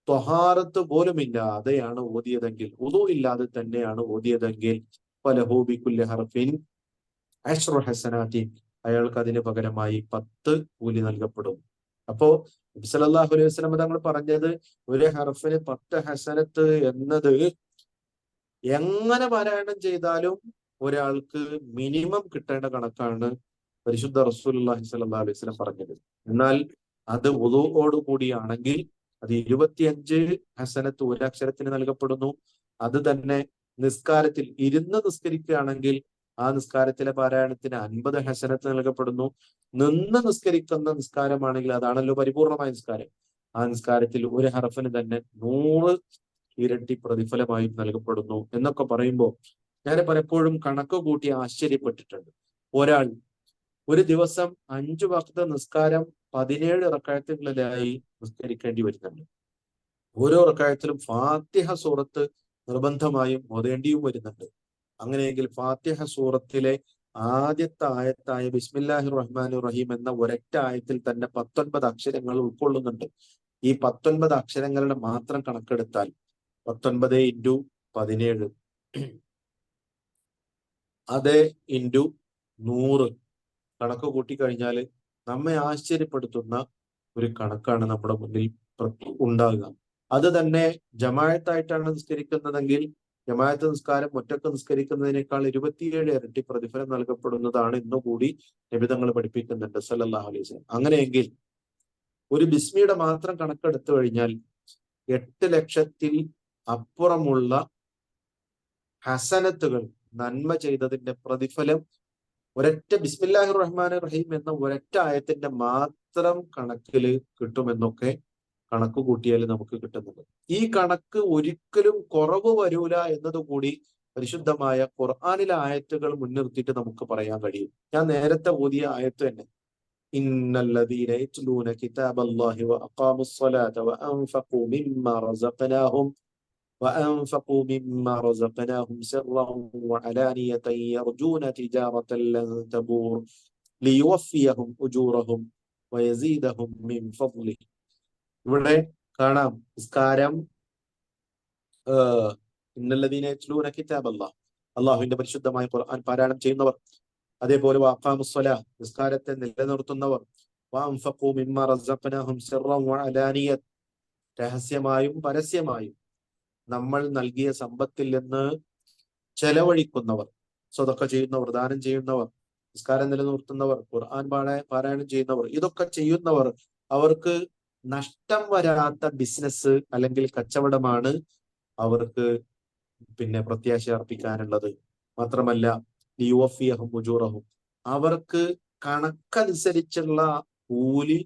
ത്വഹാറത്ത് പോലുമില്ലാതെയാണ് ഓതിയതെങ്കിൽ, വുളൂ ഇല്ലാതെ തന്നെയാണ് ഓതിയതെങ്കിൽ ഫലഹു ബികുല്ലി ഹർഫിൻ 10 ഹസനാത്തിൻ, അയാൾക്ക് അതിന് പകരമായി 10 കൂലി നൽകപ്പെടും. അപ്പോ നബി സല്ലല്ലാഹു അലൈഹി വസല്ലം തങ്ങൾ പറഞ്ഞത് ഒരു ഹർഫിന് 10 ഹസനത്ത് എന്നത് എങ്ങനെ പാരായണം ചെയ്താലും ഒരാൾക്ക് മിനിമം കിട്ടേണ്ട കണക്കാണ് പരിശുദ്ധ റസൂലുള്ളാഹി സ്വല്ലല്ലാഹു അലൈഹി വസല്ലം പറഞ്ഞത്. എന്നാൽ അത് വുളൂഓട് കൂടിയാണെങ്കിൽ അത് 25 ഹസനത്ത് ഒരു അക്ഷരത്തിന് നൽകപ്പെടുന്നു. അത് തന്നെ നിസ്കാരത്തിൽ ഇരുന്ന് നിസ്കരിക്കുകയാണെങ്കിൽ ആ നിസ്കാരത്തിലെ പാരായണത്തിന് 50 ഹസനത്ത് നൽകപ്പെടുന്നു. നിന്ന് നിസ്കരിക്കുന്ന നിസ്കാരമാണെങ്കിൽ, അതാണല്ലോ പരിപൂർണമായ നിസ്കാരം, ആ നിസ്കാരത്തിൽ ഒരു ഹർഫിന് തന്നെ 100 ഇരട്ടി പ്രതിഫലമായും നൽകപ്പെടുന്നു എന്നൊക്കെ പറയുമ്പോൾ ഞാൻ പലപ്പോഴും കണക്ക് കൂട്ടി ആശ്ചര്യപ്പെട്ടിട്ടുണ്ട്. ഒരാൾ ഒരു ദിവസം 5 വഖ്ത് നിസ്കാരം 17 റക്അത്തുകളിലായി നിസ്കരിക്കേണ്ടി വരുന്നുണ്ട്. ഓരോ റക്അത്തിലും ഫാത്തിഹ സൂറത്ത് നിർബന്ധമായും ഓതേണ്ടിയും വരുന്നുണ്ട്. അങ്ങനെയെങ്കിൽ ഫാത്തിഹ സൂറത്തിലെ ആദ്യത്തെ ആയത്തായ ബിസ്മില്ലാഹിർ റഹ്മാനിർ റഹീം എന്ന ഒരൊറ്റ ആയത്തിൽ തന്നെ 19 അക്ഷരങ്ങൾ ഉൾക്കൊള്ളുന്നുണ്ട്. ഈ 19 അക്ഷരങ്ങളുടെ മാത്രം കണക്കെടുത്താൽ 19 ഇൻറ്റു 17 അത് ഇൻറ്റു 100 കണക്ക് കൂട്ടിക്കഴിഞ്ഞാൽ നമ്മെ ആശ്ചര്യപ്പെടുത്തുന്ന ഒരു കണക്കാണ് നമ്മുടെ മുന്നിൽ ഉണ്ടാകുക. അത് തന്നെ ജമാഅത്തായിട്ടാണ് നിസ്കരിക്കുന്നതെങ്കിൽ ജമാഅത്ത് നിസ്കാരം ഒറ്റക്ക് നിസ്കരിക്കുന്നതിനേക്കാൾ 27 ഇരട്ടി പ്രതിഫലം നൽകപ്പെടുന്നതാണ് ഇന്നുകൂടി നബി തങ്ങൾ പഠിപ്പിക്കുന്നുണ്ട് സല്ലല്ലാഹു അലൈഹി വസല്ലം. അങ്ങനെയെങ്കിൽ ഒരു ബിസ്മിയുടെ മാത്രം കണക്കെടുത്തു കഴിഞ്ഞാൽ 8 ലക്ഷത്തിൽ അപ്പുറമുള്ള ഹസനത്തുകൾ, നന്മ ചെയ്തതിന്റെ പ്രതിഫലം ഒരൊറ്റ ബിസ്മില്ലാഹിർ റഹ്മാനിർ റഹീം എന്ന ഒരൊറ്റ ആയത്തിന്റെ മാത്രം കണക്കില് കിട്ടുമെന്നൊക്കെ കണക്ക് കൂട്ടിയാൽ നമുക്ക് കിട്ടുന്നുണ്ട്. ഈ കണക്ക് ഒരിക്കലും കുറവ് വരൂല എന്നതുകൂടി പരിശുദ്ധമായ ഖുർആനിലെ ആയത്തുകൾ മുൻനിർത്തിയിട്ട് നമുക്ക് പറയാൻ കഴിയും. ഞാൻ നേരത്തെ ഓതിയ ആയത്ത് തന്നെ, ഇന്നല്ലദീന യത്ലൂന കിതാബല്ലാഹി വഅഖാമുസ് സ്വലാത വഅൻഫഖൂ മിമ്മാ റസഖനാഹും സിർറൻ വഅലാനിയതൻ യർജൂന തിജാറതൻ ലൻ തബൂർ ലിയുവഫിയഹും ഉജൂറഹും വയസീദഹും മിൻ ഫദ്ലിഹി. ഇവിടെ കാണാം നിസ്കാരം, ഇന്നല്ലദീന യത്ലൂന കിതാബല്ലാഹ്, അള്ളാഹുവിന്റെ പരിശുദ്ധമായ ഖുർആൻ പാരായണം ചെയ്യുന്നവർ, അതേപോലെ വഅഖാമുസ്സലാഹ് നിസ്കാരത്തെ നിലനിർത്തുന്നവർ, വഅൻഫഖൂ മിമ്മാ റസഖനാഹും സിർറൻ വഅലാനിയത്ത് രഹസ്യമായും പരസ്യമായും നമ്മൾ നൽകിയ സമ്പത്തിൽ നിന്ന് ചെലവഴിക്കുന്നവർ, സ്വതക്ക ചെയ്യുന്നവർ, ദാനം ചെയ്യുന്നവർ, നിസ്കാരം നിലനിർത്തുന്നവർ, ഖുർആൻ പാരായണം ചെയ്യുന്നവർ, ഇതൊക്കെ ചെയ്യുന്നവർ അവർക്ക് നഷ്ടം വരാത്ത ബിസിനസ് അല്ലെങ്കിൽ കച്ചവടമാണ് അവർക്ക് പിന്നെ പ്രത്യാശ അർപ്പിക്കാനുള്ളത്. മാത്രമല്ല ലിയുവഫിയഹും ഉജൂറഹും അവർക്ക് കണക്കനുസരിച്ചുള്ള കൂലി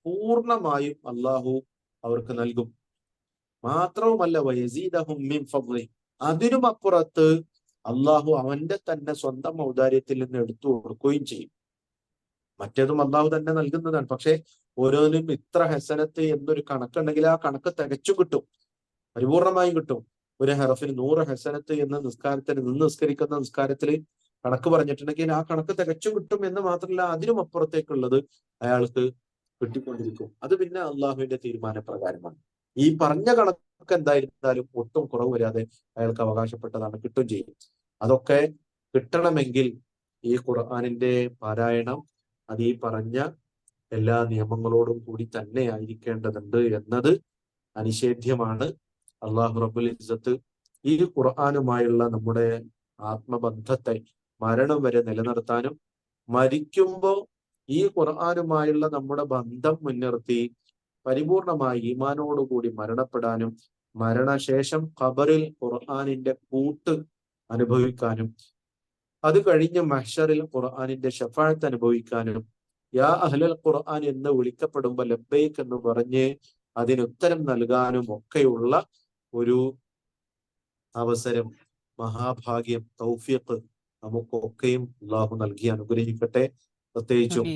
പൂർണ്ണമായും അള്ളാഹു അവർക്ക് നൽകും. മാത്രവുമല്ല വയസീദഹും മിൻ ഫദ്ലിഹി, അതിനും അപ്പുറത്ത് അള്ളാഹു അവന്റെ തന്നെ സ്വന്തം ഔദാര്യത്തിൽ നിന്ന് എടുത്തു കൊടുക്കുകയും ചെയ്യും. മറ്റേതും അള്ളാഹു തന്നെ നൽകുന്നതാണ്. പക്ഷെ ഓരോന്നും ഇത്ര ഹസനത്ത് എന്നൊരു കണക്കുണ്ടെങ്കിൽ ആ കണക്ക് തികച്ചു കിട്ടും, പരിപൂർണമായും കിട്ടും. ഒരു ഹറഫിന് 100 ഹസനത്ത് എന്ന് നിസ്കാരത്തിന് നിസ്കരിക്കുന്ന നിസ്കാരത്തിൽ കണക്ക് പറഞ്ഞിട്ടുണ്ടെങ്കിൽ ആ കണക്ക് തികച്ചും കിട്ടും എന്ന് മാത്രമല്ല അതിനും അപ്പുറത്തേക്കുള്ളത് അയാൾക്ക് കിട്ടിക്കൊണ്ടിരിക്കും. അത് പിന്നെ അള്ളാഹുവിന്റെ തീരുമാനപ്രകാരമാണ്. ഈ പറഞ്ഞ കണക്ക് എന്തായിരുന്നാലും ഒട്ടും കുറവ് വരാതെ അയാൾക്ക് അവകാശപ്പെട്ടതാണ്, കിട്ടും ചെയ്യും. അതൊക്കെ കിട്ടണമെങ്കിൽ ഈ ഖുർആനിന്റെ പാരായണം അത് ഈ പറഞ്ഞ എല്ലാ നിയമങ്ങളോടും കൂടി തന്നെ ആയിരിക്കേണ്ടതുണ്ട് എന്നത് അനിഷേധ്യമാണ്. അള്ളാഹു റബ്ബുൽ ഇസ്സത്ത് ഈ ഖുർആനുമായുള്ള നമ്മുടെ ആത്മബന്ധത്തെ മരണം വരെ നിലനിർത്താനും മരിക്കുമ്പോൾ ഈ ഖുർആനുമായുള്ള നമ്മുടെ ബന്ധം മുൻനിർത്തി പരിപൂർണമായി ഈമാനോടുകൂടി മരണപ്പെടാനും മരണശേഷം ഖബറിൽ ഖുർആനിന്റെ കൂട്ട് അനുഭവിക്കാനും അത് കഴിഞ്ഞ് മഹ്ശറിൽ ഖുർആനിന്റെ ശഫാഅത്ത് അനുഭവിക്കാനും യാ അഹ്ലൽ ഖുർആൻ എന്ന് വിളിക്കപ്പെടുമ്പോൾ ലബ്ബൈക്ക് എന്ന് പറഞ്ഞ് അതിനുത്തരം നൽകാനും ഒക്കെയുള്ള ഒരു അവസരം, മഹാഭാഗ്യം, തൗഫീഖ് നമുക്കൊക്കെയും അള്ളാഹു നൽകി അനുഗ്രഹിക്കട്ടെ. പ്രത്യേകിച്ചും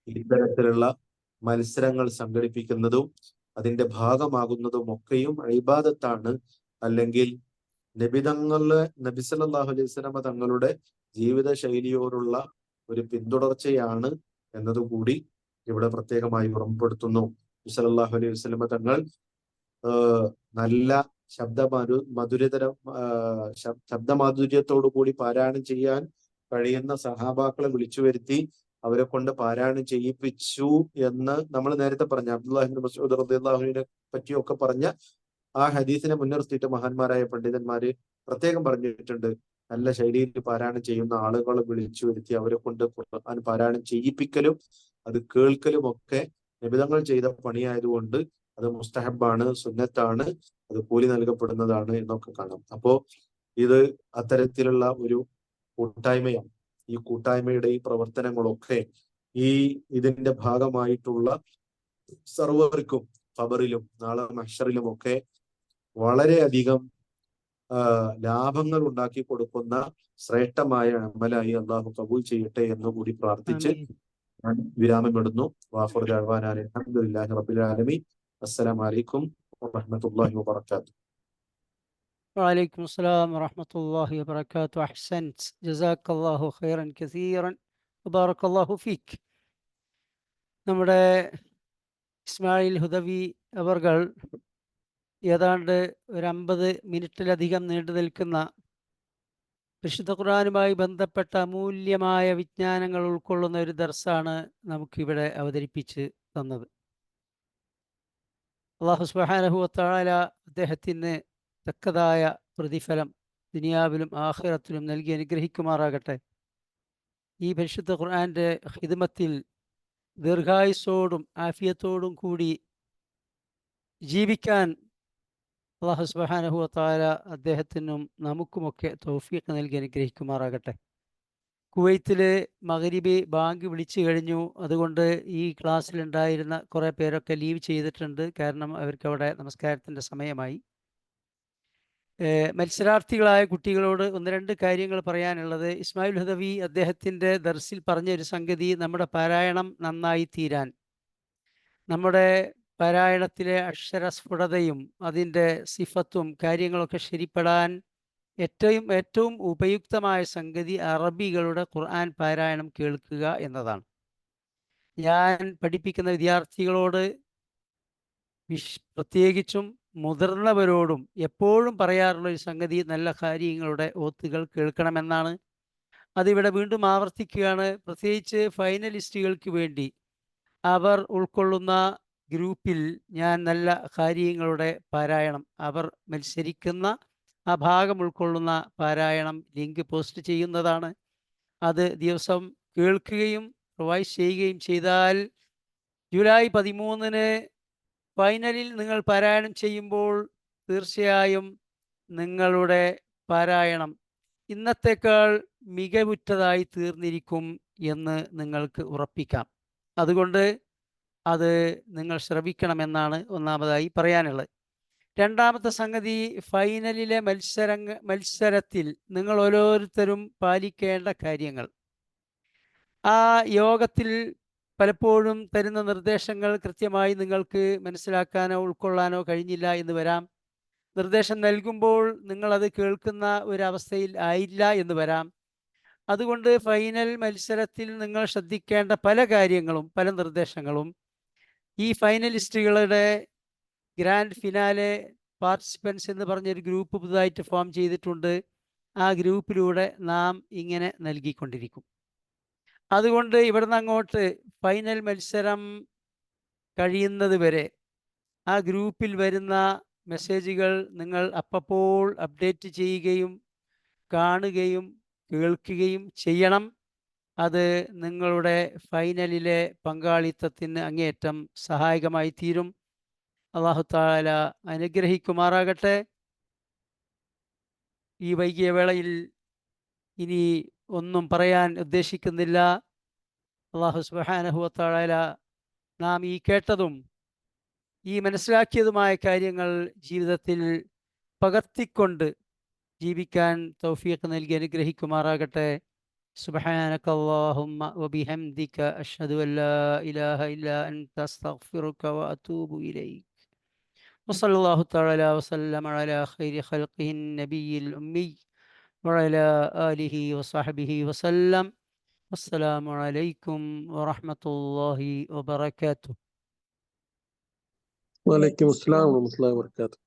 ഇത്തരത്തിലുള്ള മത്സരങ്ങൾ സംഘടിപ്പിക്കുന്നതും അതിന്റെ ഭാഗമാകുന്നതും ഒക്കെയും ഇബാദത്താണ്. അല്ലെങ്കിൽ നബി സല്ലല്ലാഹു അലൈഹി വസല്ലമ തങ്ങളുടെ ജീവിത ശൈലിയോടുള്ള ഒരു പിന്തുടർച്ചയാണ് എന്നതുകൂടി ഇവിടെ പ്രത്യേകമായി ഓർമ്മപ്പെടുത്തുന്നു. നബി സല്ലല്ലാഹു അലൈഹി വസല്ലമ തങ്ങൾ നല്ല ശബ്ദമാധുര്യത്തോടു കൂടി പാരായണം ചെയ്യാൻ കഴിയുന്ന സഹാബാക്കളെ വിളിച്ചു വരുത്തി അവരെ കൊണ്ട് പാരായണം ചെയ്യിപ്പിച്ചു എന്ന് നമ്മൾ നേരത്തെ പറഞ്ഞ അബ്ദുല്ലാഹി ഇബ്നു മസ്ഊദ് റളിയല്ലാഹുവിനെ പറ്റിയൊക്കെ പറഞ്ഞ ആ ഹദീസിനെ മുൻനിർത്തിയിട്ട് മഹാന്മാരായ പണ്ഡിതന്മാര് പ്രത്യേകം പറഞ്ഞിട്ടുണ്ട്, നല്ല ശൈലിയിൽ പാരായണം ചെയ്യുന്ന ആളുകളെ വിളിച്ചു വരുത്തി അവരെ കൊണ്ട് ഖുർആൻ പാരായണം ചെയ്യിപ്പിക്കലും അത് കേൾക്കലും ഒക്കെ നബിതങ്ങൾ ചെയ്ത പണിയായതുകൊണ്ട് അത് മുസ്തഹബാണ്, സുന്നത്താണ്, അത് കൂലി നൽകപ്പെടുന്നതാണ് എന്നൊക്കെ കാണാം. അപ്പോ ഇത് അത്തരത്തിലുള്ള ഒരു കൂട്ടായ്മയാണ്. ഈ കൂട്ടായ്മയുടെ ഈ പ്രവർത്തനങ്ങളൊക്കെ ഇതിന്റെ ഭാഗമായിട്ടുള്ള സർവർക്കും ഖബറിലും നാളെ മഹ്ശറിലും ഒക്കെ വളരെയധികം ലാഭങ്ങൾ ഉണ്ടാക്കി കൊടുക്കുന്ന ശ്രേഷ്ഠമായ അമലായി അള്ളാഹു കബൂൽ ചെയ്യട്ടെ എന്ന് കൂടി പ്രാർത്ഥിച്ച് ആമീൻ. ഞാൻ വിരാമമിടുന്നു. വാഖിറു ദഅ്വാനാ അൽഹംദുലില്ലാഹി റബ്ബിൽ ആലമീൻ. അസ്സലാമു അലൈക്കും വറഹ്മത്തുള്ളാഹി വബറകാതുഹു. وعليكم السلام ورحمة الله وبركاته. أحسنت، جزاك الله خيرا كثيرا وبارك الله فيك. നമ്മുടെ ഇസ്മായിൽ ഹുദവി അവർകൾ ഏതാണ്ട് ഒരു 50 മിനിറ്റിലധികം നീണ്ടു നിൽക്കുന്ന വിശുദ്ധ ഖുർആനുമായി ബന്ധപ്പെട്ട അമൂല്യമായ വിജ്ഞാനങ്ങൾ ഉൾക്കൊള്ളുന്ന ഒരു ദർസാണ് നമുക്കിവിടെ അവതരിപ്പിച്ച് തന്നത്. അല്ലാഹു സുബ്ഹാനഹു വ തആല അദ്ദേഹത്തിന് തക്കതായ പ്രതിഫലം ദുനിയാവിലും ആഖിറത്തിലും നൽകി അനുഗ്രഹിക്കുമാറാകട്ടെ. ഈ പരിശുദ്ധ ഖുർആന്റെ ഖിദ്മത്തിൽ ദീർഘായുസ്സോടും ആഫിയത്തോടും കൂടി ജീവിക്കാൻ അല്ലാഹു സുബ്ഹാനഹു വ തആല അദ്ദേഹത്തിനും നമുക്കുമൊക്കെ തൗഫീഖ് നൽകി അനുഗ്രഹിക്കുമാറാകട്ടെ. കുവൈത്തിൽ മഗ്രിബ് ബാങ്ക് വിളിച്ചു കഴിഞ്ഞു. അതുകൊണ്ട് ഈ ക്ലാസ്സിലുണ്ടായിരുന്ന കുറേ പേരൊക്കെ ലീവ് ചെയ്തിട്ടുണ്ട്. കാരണം അവർക്ക് അവിടെ നമസ്കാരത്തിൻ്റെ സമയമായി. മത്സരാർത്ഥികളായ കുട്ടികളോട് ഒന്ന് രണ്ട് കാര്യങ്ങൾ പറയാനുള്ളത്. ഇസ്മായിൽ ഹുദവി അദ്ദേഹത്തിൻ്റെ ദർസിൽ പറഞ്ഞൊരു സംഗതി, നമ്മുടെ പാരായണം നന്നായി തീരാൻ, നമ്മുടെ പാരായണത്തിലെ അക്ഷരസ്ഫുടതയും അതിൻ്റെ സിഫത്തും കാര്യങ്ങളൊക്കെ ശരിപ്പെടാൻ ഏറ്റവും ഉപയുക്തമായ സംഗതി അറബികളുടെ ഖുർആൻ പാരായണം കേൾക്കുക എന്നതാണ്. ഞാൻ പഠിപ്പിക്കുന്ന വിദ്യാർത്ഥികളോട് പ്രത്യേകിച്ചും മുതിർന്നവരോടും എപ്പോഴും പറയാറുള്ള ഒരു സംഗതി നല്ല കാര്യങ്ങളുടെ ഓത്തുകൾ കേൾക്കണമെന്നാണ്. അതിവിടെ വീണ്ടും ആവർത്തിക്കുകയാണ്. പ്രത്യേകിച്ച് ഫൈനലിസ്റ്റുകൾക്ക് വേണ്ടി അവർ ഉൾക്കൊള്ളുന്ന ഗ്രൂപ്പിൽ ഞാൻ നല്ല കാര്യങ്ങളുടെ പാരായണം, അവർ മത്സരിക്കുന്ന ആ ഭാഗം ഉൾക്കൊള്ളുന്ന പാരായണം ലിങ്ക് പോസ്റ്റ് ചെയ്യുന്നതാണ്. അത് ദിവസം കേൾക്കുകയും റിവൈസ് ചെയ്യുകയും ചെയ്താൽ ജൂലൈ 13-ന് ഫൈനലിൽ നിങ്ങൾ പാരായണം ചെയ്യുമ്പോൾ തീർച്ചയായും നിങ്ങളുടെ പാരായണം ഇന്നത്തേക്കാൾ മികവുറ്റതായി തീർന്നിരിക്കും എന്ന് നിങ്ങൾക്ക് ഉറപ്പിക്കാം. അതുകൊണ്ട് അത് നിങ്ങൾ ശ്രവിക്കണമെന്നാണ് ഒന്നാമതായി പറയാനുള്ളത്. രണ്ടാമത്തെ സംഗതി, ഫൈനലിലെ മത്സരത്തിൽ നിങ്ങൾ ഓരോരുത്തരും പാലിക്കേണ്ട കാര്യങ്ങൾ. ആ യോഗത്തിൽ പലപ്പോഴും തരുന്ന നിർദ്ദേശങ്ങൾ കൃത്യമായി നിങ്ങൾക്ക് മനസ്സിലാക്കാനോ ഉൾക്കൊള്ളാനോ കഴിഞ്ഞില്ല എന്ന് വരാം. നിർദ്ദേശം നൽകുമ്പോൾ നിങ്ങളത് കേൾക്കുന്ന ഒരവസ്ഥയിൽ ആയില്ല എന്ന് വരാം. അതുകൊണ്ട് ഫൈനൽ മത്സരത്തിൽ നിങ്ങൾ ശ്രദ്ധിക്കേണ്ട പല കാര്യങ്ങളും പല നിർദ്ദേശങ്ങളും ഈ ഫൈനലിസ്റ്റുകളുടെ ഗ്രാൻഡ് ഫിനാലെ പാർട്ടിസിപ്പൻസ് എന്ന് പറഞ്ഞൊരു ഗ്രൂപ്പ് പുതുതായിട്ട് ഫോം ചെയ്തിട്ടുണ്ട്. ആ ഗ്രൂപ്പിലൂടെ നാം ഇങ്ങനെ നൽകിക്കൊണ്ടിരിക്കും. അതുകൊണ്ട് ഇവിടുന്ന് അങ്ങോട്ട് ഫൈനൽ മത്സരം കഴിയുന്നത് വരെ ആ ഗ്രൂപ്പിൽ വരുന്ന മെസ്സേജുകൾ നിങ്ങൾ അപ്പോൾ അപ്ഡേറ്റ് ചെയ്യുകയും കാണുകയും കേൾക്കുകയും ചെയ്യണം. അത് നിങ്ങളുടെ ഫൈനലിലെ പങ്കാളിത്തത്തിന് അങ്ങേയറ്റം സഹായകമായി തീരും. അല്ലാഹു തആല അനുഗ്രഹിക്കുമാറാകട്ടെ. ഈ വൈകിയ വേളയിൽ ഇനി ഒന്നും പറയാൻ ഉദ്ദേശിക്കുന്നില്ല. അല്ലാഹു സുബ്ഹാനഹു വ തആല നാം ഈ കേട്ടതും ഈ മനസ്സിലാക്കിയതുമായ കാര്യങ്ങൾ ജീവിതത്തിൽ പകർത്തിക്കൊണ്ട് ജീവിക്കാൻ തൗഫീഖ് നൽകി അനുഗ്രഹിക്കുമാറാകട്ടെ. സുബ്ഹാനക അല്ലാഹുമ്മ വബിഹംദിക അഷ്ഹദു അൻ ലാ ഇലാഹ ഇല്ലാ അൻത അസ്തഗ്ഫിറുക വ അതൂബു ഇലൈക്. വസല്ലല്ലാഹു തആല വസല്ലമ അലാ ഖൈരി ഖൽഖിഹിൻ നബിയിൽ ഉമ്മി വഅലാ ആലിഹി വസഹ്ബിഹി വസല്ലം. അസ്സലാമു അലൈക്കും വറഹ്മത്തുള്ളാഹി വബറകാതുഹു. വലൈക്കും അസ്സലാം വറഹ്മത്തുള്ളാഹി വബറകാതുഹു.